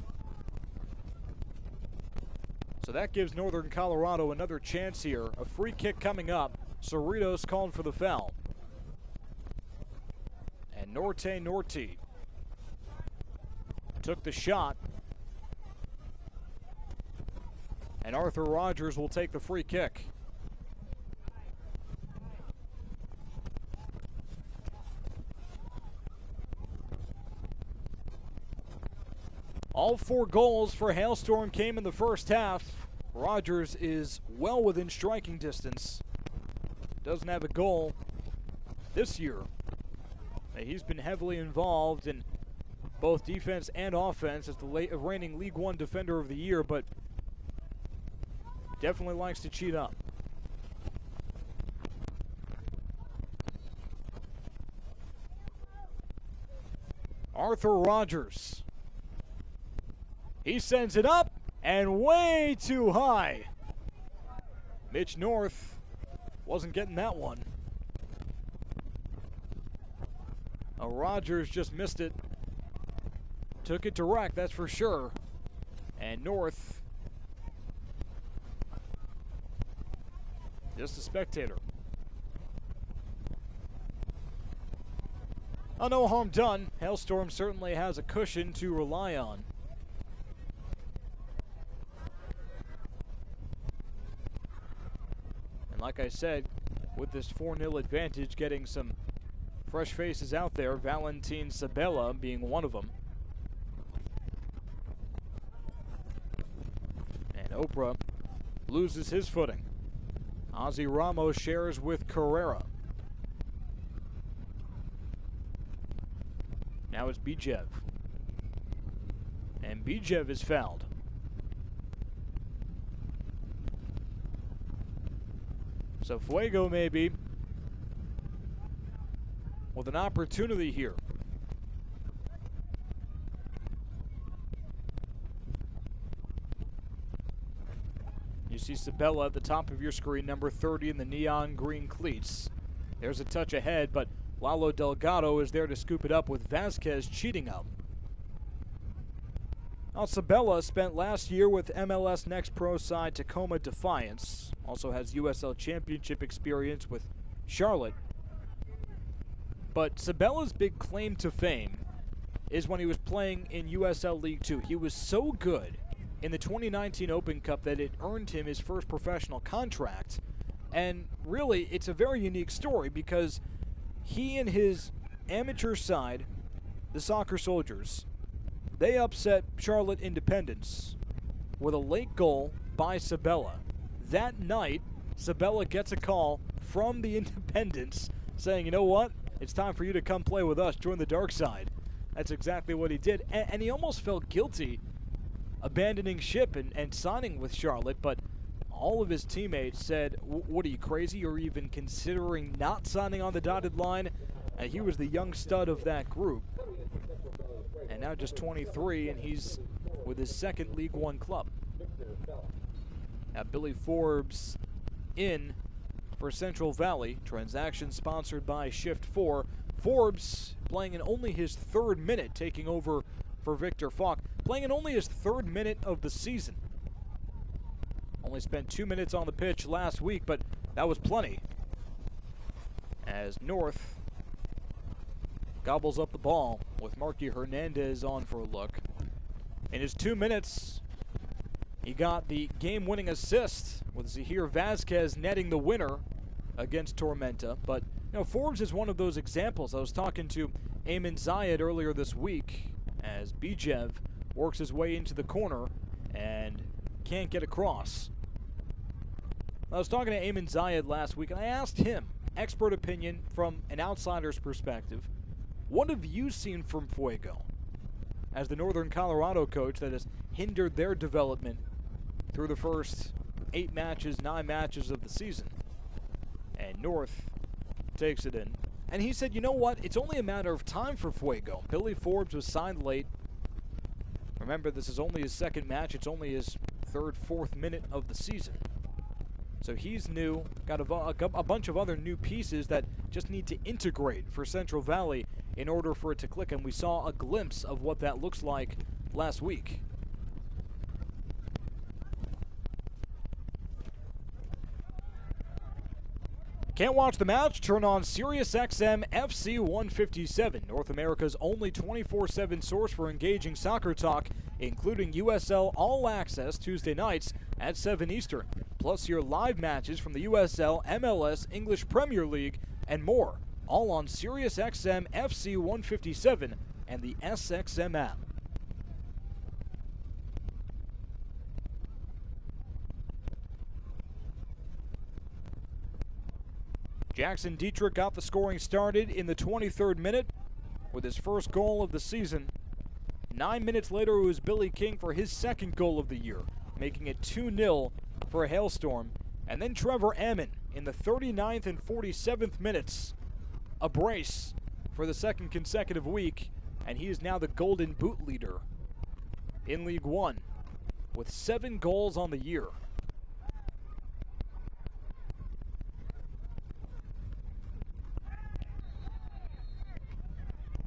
So that gives Northern Colorado another chance here. A free kick coming up. Cerritos called for the foul. And Norte took the shot. And Arthur Rogers will take the free kick. All 4 goals for Hailstorm came in the first half. Rogers is well within striking distance. Doesn't have a goal this year. He's been heavily involved in both defense and offense as the reigning League One Defender of the Year, but definitely likes to cheat up. Arthur Rogers. He sends it up and way too high. Mitch North wasn't getting that one. Rogers just missed it. Took it direct, that's for sure. And North, just a spectator. Oh, no harm done. Hailstorm certainly has a cushion to rely on. Like I said, with this 4-0 advantage, getting some fresh faces out there, Valentin Sabella being one of them. And Oprah loses his footing. Ozzy Ramos shares with Carrera. Now it's Bijev. And Bijev is fouled. So Fuego maybe with an opportunity here. You see Sabella at the top of your screen, number 30 in the neon green cleats. There's a touch ahead, but Lalo Delgado is there to scoop it up with Vasquez cheating up. Now Sabella spent last year with MLS Next Pro side Tacoma Defiance. Also has USL Championship experience with Charlotte. But Sabella's big claim to fame is when he was playing in USL League Two. He was so good in the 2019 Open Cup that it earned him his first professional contract. And really, it's a very unique story because he and his amateur side, the Soccer Soldiers, they upset Charlotte Independence with a late goal by Sabella. That night, Sabella gets a call from the Independents saying, you know what? It's time for you to come play with us, join the dark side. That's exactly what he did. And he almost felt guilty abandoning ship and signing with Charlotte, but all of his teammates said, what are you, crazy? Or even considering not signing on the dotted line? And he was the young stud of that group. And now just 23, and he's with his second League One club. Now Billy Forbes in for Central Valley. Transaction sponsored by Shift 4. Forbes playing in only his 3rd minute, taking over for Victor Falk. Playing in only his 3rd minute of the season. Only spent 2 minutes on the pitch last week, but that was plenty. As North gobbles up the ball with Marky Hernandez on for a look. In his 2 minutes, he got the game-winning assist with Zahir Vasquez netting the winner against Tormenta. But, you know, Forbes is one of those examples. I was talking to Ayman Zayed earlier this week as Bijev works his way into the corner and can't get across. I was talking to Ayman Zayed last week, and I asked him, expert opinion from an outsider's perspective, what have you seen from Fuego as the Northern Colorado coach that has hindered their development through the first 8 matches, 9 matches of the season? And North takes it in. And he said, you know what? It's only a matter of time for Fuego. Billy Forbes was signed late. Remember, this is only his 2nd match. It's only his 3rd, 4th minute of the season. So he's new, got a bunch of other new pieces that just need to integrate for Central Valley in order for it to click, and we saw a glimpse of what that looks like last week. Can't watch the match? Turn on SiriusXM FC 157, North America's only 24/7 source for engaging soccer talk, including USL All Access Tuesday nights at 7 Eastern, plus your live matches from the USL, MLS, English Premier League, and more, all on SiriusXM FC 157 and the SXM app. Jackson Dietrich got the scoring started in the 23rd minute with his first goal of the season. 9 minutes later, it was Billy King for his 2nd goal of the year, making it 2-0 for Hailstorm. And then Trevor Ammon in the 39th and 47th minutes. A brace for the 2nd consecutive week, and he is now the Golden Boot leader in League One with 7 goals on the year.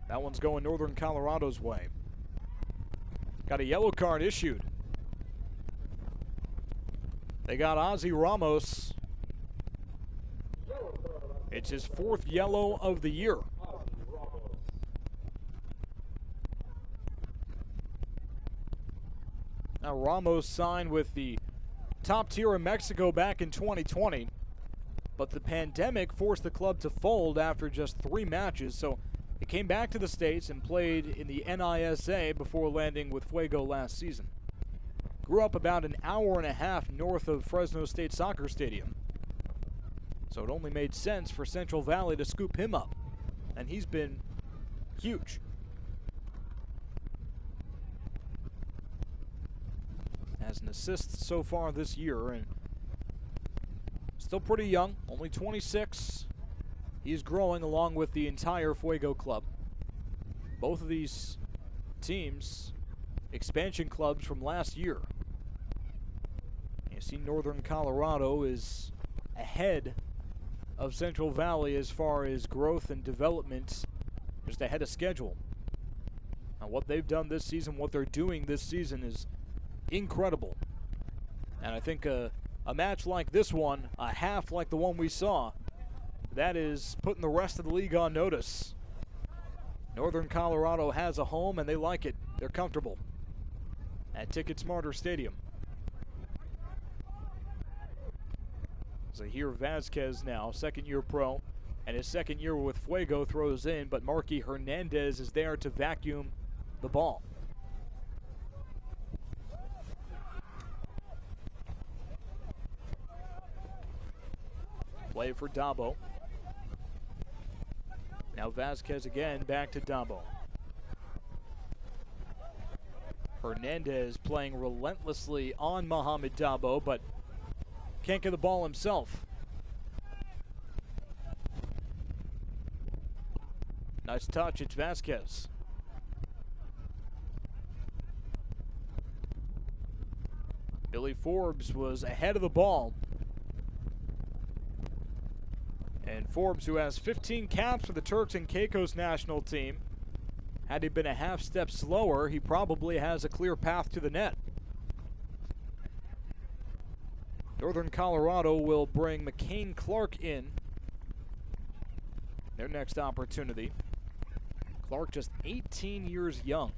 That one's going Northern Colorado's way. Got a yellow card issued. They got Ozzy Ramos. It's his 4th yellow of the year. Now Ramos signed with the top tier in Mexico back in 2020. but the pandemic forced the club to fold after just 3 matches, so it came back to the States and played in the NISA before landing with Fuego last season. Grew up about an hour and a half north of Fresno State Soccer Stadium, so it only made sense for Central Valley to scoop him up, and he's been huge. Has an assist so far this year, and still pretty young, only 26. He's growing along with the entire Fuego club. Both of these teams, expansion clubs from last year. You see Northern Colorado is ahead of Central Valley as far as growth and development, just ahead of schedule. Now what they've done this season, what they're doing this season is incredible. And I think a match like this one, a half like the one we saw, that is putting the rest of the league on notice. Northern Colorado has a home and they like it. They're comfortable at Ticket Smarter Stadium. Zahir Vasquez now, second-year pro, and his second year with Fuego throws in, but Marky Hernandez is there to vacuum the ball. Play for Dabo. Now Vasquez again, back to Dabo. Hernandez playing relentlessly on Mohamed Dabo, but can't get the ball himself. Nice touch, it's Vasquez. Billy Forbes was ahead of the ball. And Forbes, who has 15 caps for the Turks and Caicos national team, had he been a half step slower, he probably has a clear path to the net. Northern Colorado will bring McCain Clark in. Their next opportunity. Clark just 18 years young.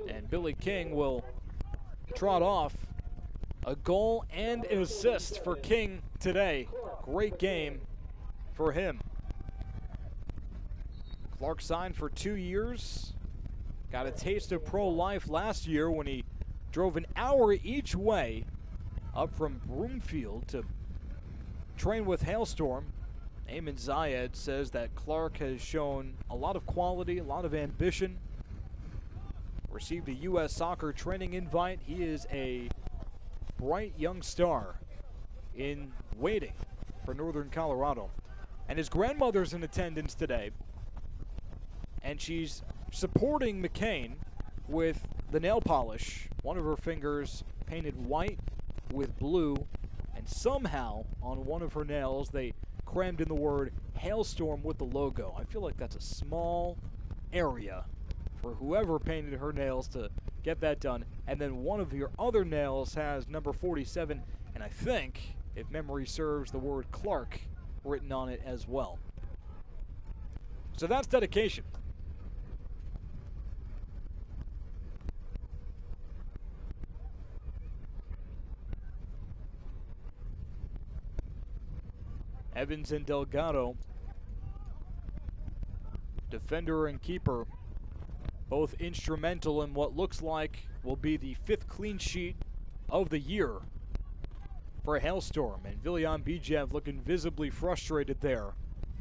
And Billy King will trot off a goal and an assist for King today. Great game for him. Clark signed for 2 years. Got a taste of pro life last year when he drove an hour each way up from Broomfield to train with Hailstorm. Eamon Zayed says that Clark has shown a lot of quality, a lot of ambition. Received a U.S. soccer training invite. He is a bright young star in waiting for Northern Colorado. And his grandmother's in attendance today. And she's supporting McCain with the nail polish. One of her fingers painted white with blue, and somehow on one of her nails they crammed in the word Hailstorm with the logo. I feel like that's a small area for whoever painted her nails to get that done. And then one of your other nails has number 47, and I think, if memory serves, the word Clark written on it as well. So that's dedication. Evans and Delgado, defender and keeper, both instrumental in what looks like will be the 5th clean sheet of the year for Hailstorm. And Viljan Bijev looking visibly frustrated there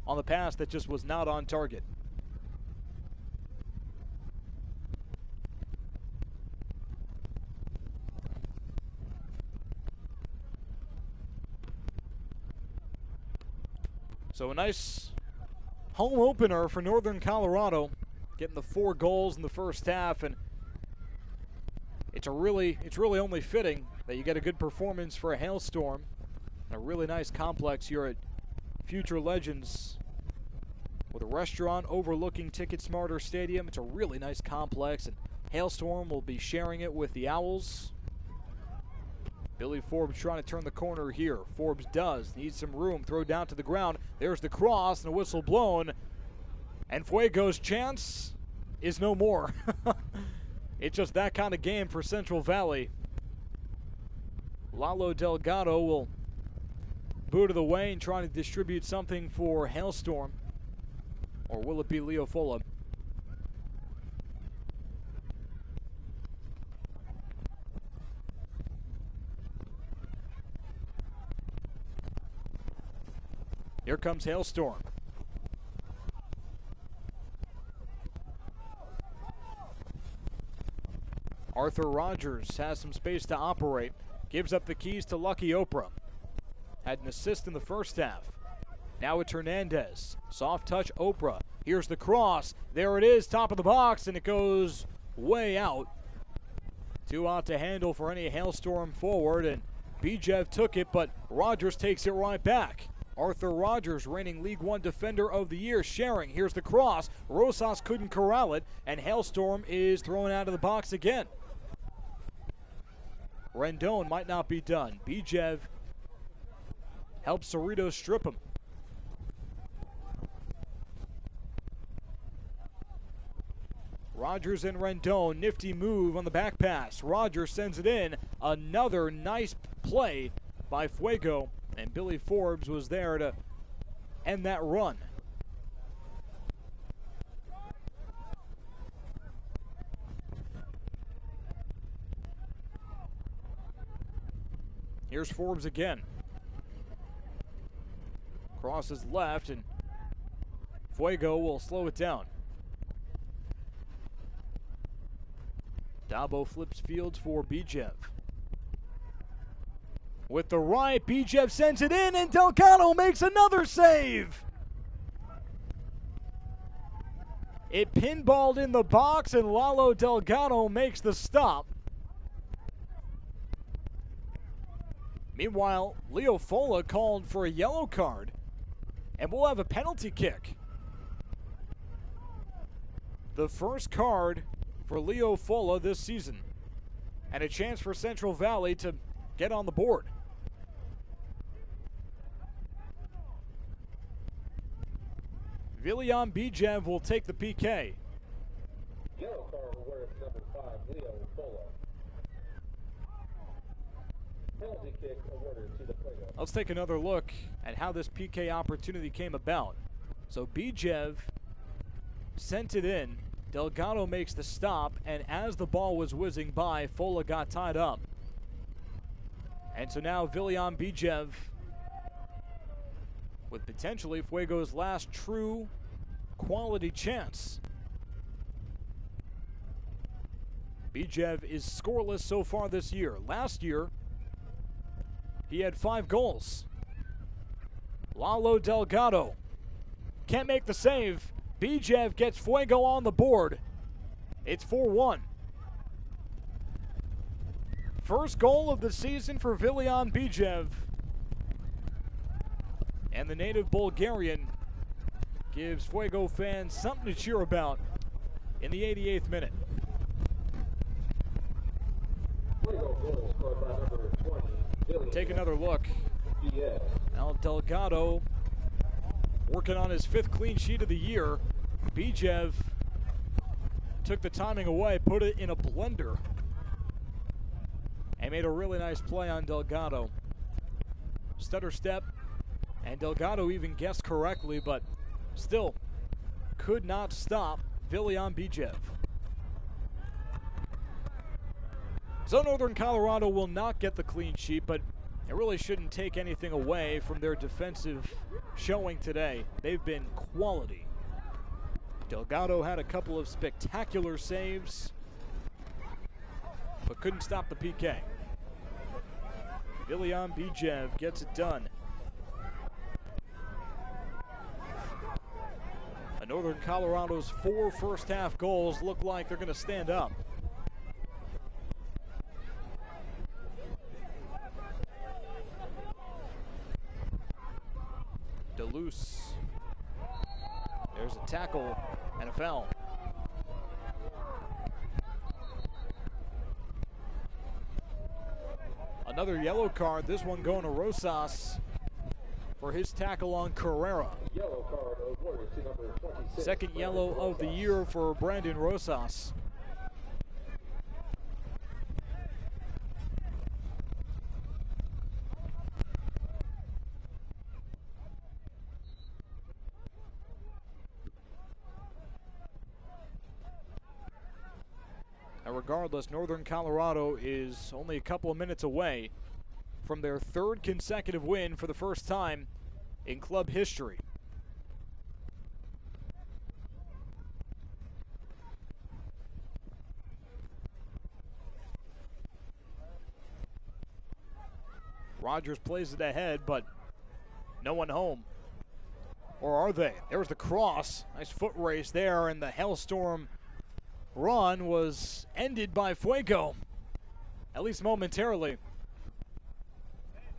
on the pass that just was not on target. So a nice home opener for Northern Colorado, getting the 4 goals in the first half, and it's really only fitting that you get a good performance for a Hailstorm. A really nice complex here at Future Legends with a restaurant overlooking Ticket Smarter Stadium. It's a really nice complex, and Hailstorm will be sharing it with the Owls. Billy Forbes trying to turn the corner here. Forbes does. Needs some room. Throw down to the ground. There's the cross and a whistle blown. And Fuego's chance is no more. It's just that kind of game for Central Valley. Lalo Delgado will boot it away and try to distribute something for Hailstorm. Or will it be Leo Fola? Here comes Hailstorm. Arthur Rogers has some space to operate. Gives up the keys to Lucky Oprah. Had an assist in the first half. Now it's Hernandez. Soft touch Oprah. Here's the cross. There it is, top of the box, and it goes way out. Too out to handle for any Hailstorm forward, and Bijev took it, but Rogers takes it right back. Arthur Rogers, reigning League One Defender of the Year, sharing. Here's the cross. Rosas couldn't corral it, and Hailstorm is thrown out of the box again. Rendon might not be done. Bijev helps Cerritos strip him. Rogers and Rendon, nifty move on the back pass. Rogers sends it in. Another nice play by Fuego, and Billy Forbes was there to end that run. Here's Forbes again. Crosses left, and Fuego will slow it down. Dabo flips fields for Bijev. With the right, Bijev sends it in, and Delgado makes another save. It pinballed in the box, and Lalo Delgado makes the stop. Meanwhile, Leo Fola called for a yellow card, and we'll have a penalty kick. The first card for Leo Fola this season, and a chance for Central Valley to get on the board. Vilian Bijev will take the PK. Yellow card awarded to number 5, Leo Fola. Penalty kick awarded to the Fuego. Let's take another look at how this PK opportunity came about. So Bijev sent it in. Delgado makes the stop, and as the ball was whizzing by, Fola got tied up. And so now Vilian Bijev with potentially Fuego's last true quality chance. Bijev is scoreless so far this year. Last year, he had 5 goals. Lalo Delgado can't make the save. Bijev gets Fuego on the board. It's 4-1. First goal of the season for Vilian Bijev. And the native Bulgarian gives Fuego fans something to cheer about in the 88th minute. Fuego goal scored by number 20, Vilian. Take another look. Now Delgado working on his 5th clean sheet of the year. Bijev took the timing away, put it in a blender, and made a really nice play on Delgado. Stutter step, and Delgado even guessed correctly, but still could not stop Vilian Bijev. So Northern Colorado will not get the clean sheet, but it really shouldn't take anything away from their defensive showing today. They've been quality. Delgado had a couple of spectacular saves, but couldn't stop the PK. Vilian Bijev gets it done. And Northern Colorado's 4 first-half goals look like they're going to stand up. DeLuce. There's a tackle and a foul. Another yellow card, this one going to Rosas for his tackle on Carrera. Yellow card awarded to number 26. Second yellow of the year for Brandon Rosas. regardless, Northern Colorado is only a couple of minutes away from their third consecutive win for the first time in club history. Rogers plays it ahead, but no one home. Or are they? There's the cross. Nice foot race there, and the Hailstorm run was ended by Fuego, at least momentarily.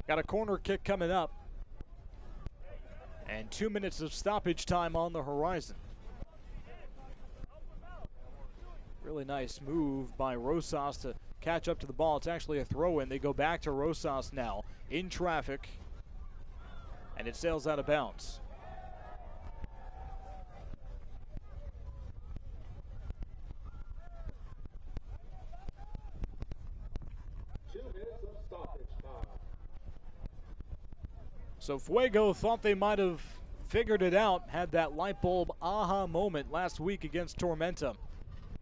Got a corner kick coming up, and 2 minutes of stoppage time on the horizon. Really nice move by Rosas to catch up to the ball. It's actually a throw-in. They go back to Rosas now in traffic, and it sails out of bounds. So Fuego thought they might have figured it out, had that light bulb aha moment last week against Tormenta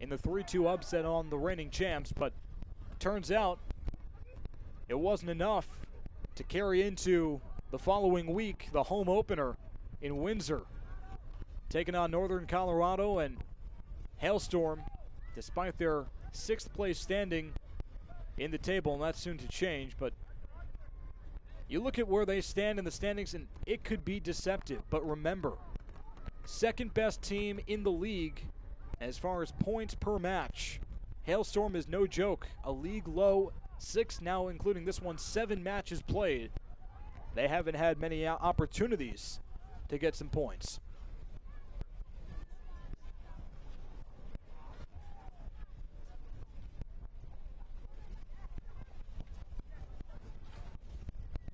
in the 3-2 upset on the reigning champs, but turns out it wasn't enough to carry into the following week, the home opener in Windsor, taking on Northern Colorado. And Hailstorm, despite their 6th place standing in the table, and that's soon to change, but you look at where they stand in the standings, and it could be deceptive. But remember, second best team in the league as far as points per match. Hailstorm is no joke. A league low 6 now, including this one, 7 matches played. They haven't had many opportunities to get some points.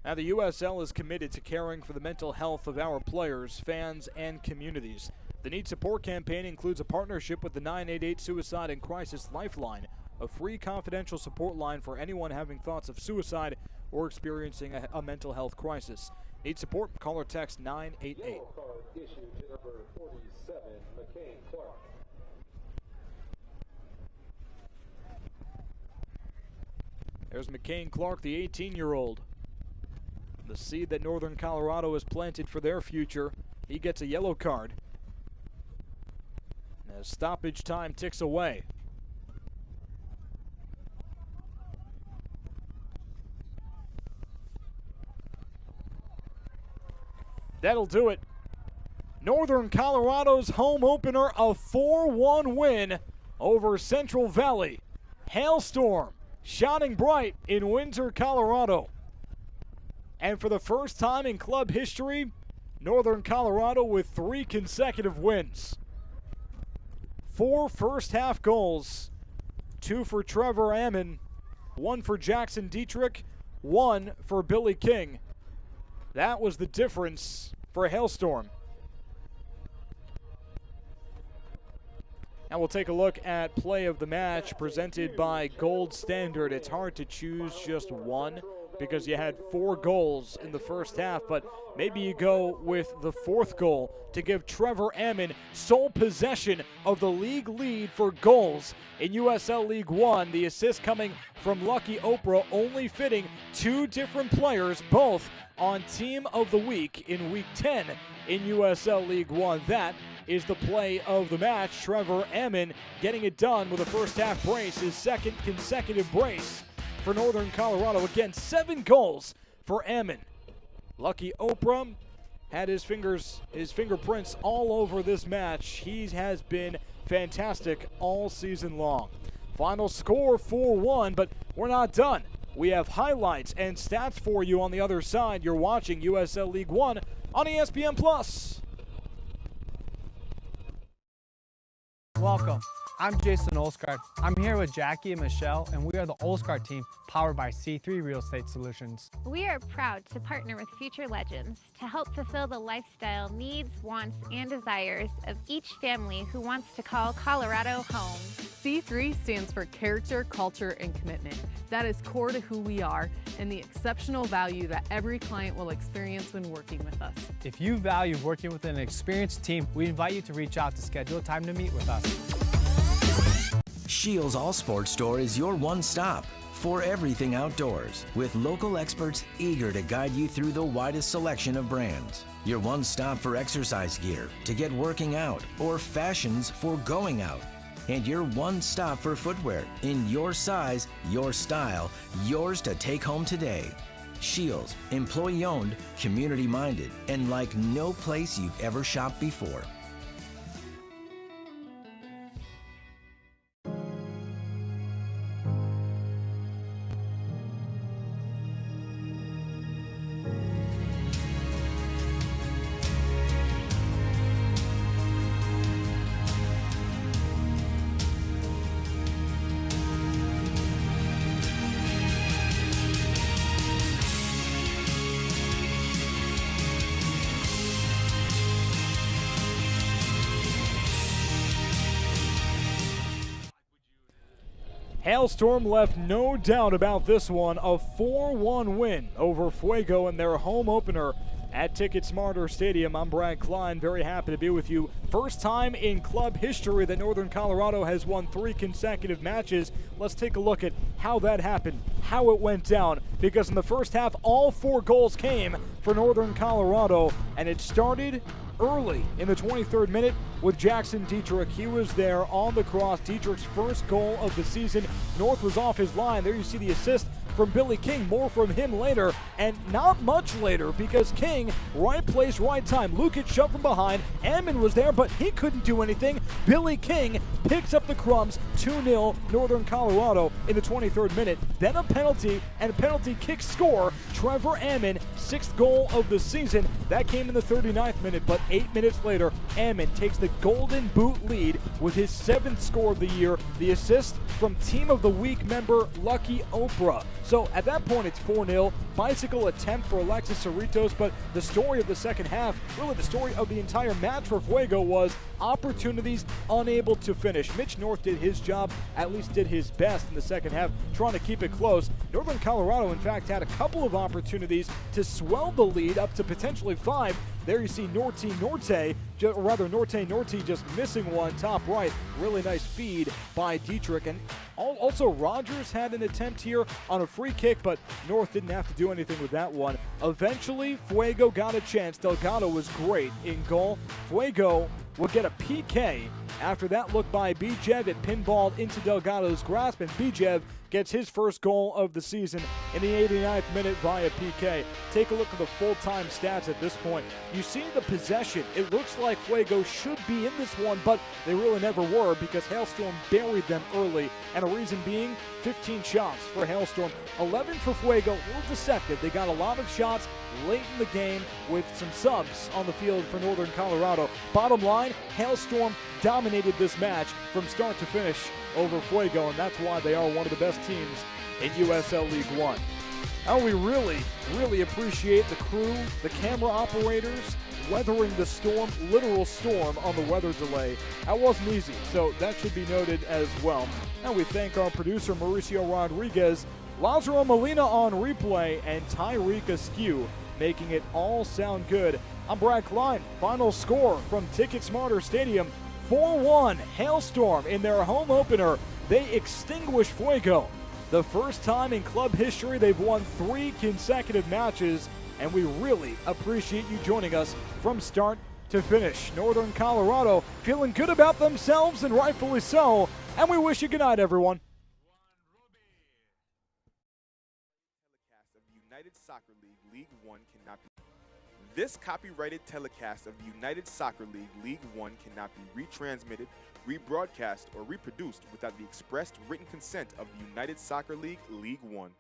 Now, the USL is committed to caring for the mental health of our players, fans, and communities. The Need Support campaign includes a partnership with the 988 Suicide and Crisis Lifeline, a free confidential support line for anyone having thoughts of suicide or experiencing a mental health crisis. Need support? Call or text 988. Yellow card issued to number 47, McCain Clark. There's McCain Clark, the 18-year-old. The seed that Northern Colorado has planted for their future. He gets a yellow card. As stoppage time ticks away. That'll do it. Northern Colorado's home opener, a 4-1 win over Central Valley. Hailstorm shining bright in Windsor, Colorado. And for the first time in club history, Northern Colorado with 3 consecutive wins. 4 first-half goals, 2 for Trevor Ammon, 1 for Jackson Dietrich, 1 for Billy King. That was the difference for Hailstorm. And we'll take a look at play of the match presented by Gold Standard. It's hard to choose just one because you had 4 goals in the first half, but maybe you go with the 4th goal to give Trevor Ammon sole possession of the league lead for goals in USL League One. The assist coming from Lucky Oprah, only fitting 2 different players, both on Team of the Week in Week 10 in USL League One. That is the play of the match. Trevor Ammon getting it done with a first half brace, his 2nd consecutive brace for Northern Colorado. Again, 7 goals for Ammon. Lucky Oprah had his fingerprints all over this match. He has been fantastic all season long. Final score 4-1, but we're not done. We have highlights and stats for you on the other side. You're watching USL League One on ESPN+. Welcome. I'm Jason Olskard. I'm here with Jackie and Michelle, and we are the Olskard team powered by C3 Real Estate Solutions. We are proud to partner with future legends to help fulfill the lifestyle needs, wants, and desires of each family who wants to call Colorado home. C3 stands for character, culture, and commitment. That is core to who we are and the exceptional value that every client will experience when working with us. If you value working with an experienced team, we invite you to reach out to schedule a time to meet with us. Shields All Sports Store is your one stop for everything outdoors, with local experts eager to guide you through the widest selection of brands. Your one stop for exercise gear to get working out or fashions for going out. And your one stop for footwear in your size, your style, yours to take home today. Shields, employee owned, community minded, and like no place you've ever shopped before. Hailstorm left no doubt about this one, a 4-1 win over Fuego in their home opener at Ticket Smarter Stadium. I'm Brad Klein, very happy to be with you. First time in club history that Northern Colorado has won 3 consecutive matches. Let's take a look at how that happened, how it went down, because in the first half, all 4 goals came for Northern Colorado, and it started early in the 23rd minute with Jackson Dietrich. He was there on the cross, Dietrich's first goal of the season. North was off his line. There you see the assist from Billy King. More from him later, and not much later, because King, right place, right time. Lukic shoved from behind. Ammon was there, but he couldn't do anything. Billy King picks up the crumbs. 2-0 Northern Colorado in the 23rd minute. Then a penalty, and a penalty kick score. Trevor Ammon, 6th goal of the season. That came in the 39th minute, but 8 minutes later, Ammon takes the Golden Boot lead with his 7th score of the year. The assist from Team of the Week member Lucky Oprah. So at that point, it's 4-0. Bicycle attempt for Alexis Cerritos, but the story of the second half, really the story of the entire match for Fuego, was opportunities unable to finish. Mitch North did his job, at least did his best in the second half, trying to keep it close. Northern Colorado, in fact, had a couple of opportunities to swell the lead up to potentially 5. There you see Norte just missing one top right. Really nice feed by Dietrich. And also Rogers had an attempt here on a free kick, but North didn't have to do anything with that one. Eventually, Fuego got a chance. Delgado was great in goal. Fuego would get a PK after that look by Bijev. It pinballed into Delgado's grasp, and Bijev gets his first goal of the season in the 89th minute via PK. Take a look at the full-time stats at this point. You see the possession. It looks like Fuego should be in this one, but they really never were, because Hailstorm buried them early, and a reason being 15 shots for Hailstorm, 11 for Fuego. A little deceptive. They got a lot of shots late in the game with some subs on the field for Northern Colorado. Bottom line, Hailstorm dominated this match from start to finish over Fuego, and that's why they are one of the best teams in USL League One. And we really appreciate the crew, the camera operators, weathering the storm, literal storm on the weather delay. That wasn't easy, so that should be noted as well. And we thank our producer, Mauricio Rodriguez, Lazaro Molina on replay, and Tyreek Askew making it all sound good. I'm Brad Klein. Final score from Ticket Smarter Stadium, 4-1 Hailstorm in their home opener. They extinguish Fuego. The first time in club history they've won 3 consecutive matches, and we really appreciate you joining us from start to finish. Northern Colorado feeling good about themselves, and rightfully so, and we wish you good night, everyone. United Soccer League League One cannot be. This copyrighted telecast of the United Soccer League League One cannot be retransmitted, rebroadcast, or reproduced without the expressed written consent of the United Soccer League League One.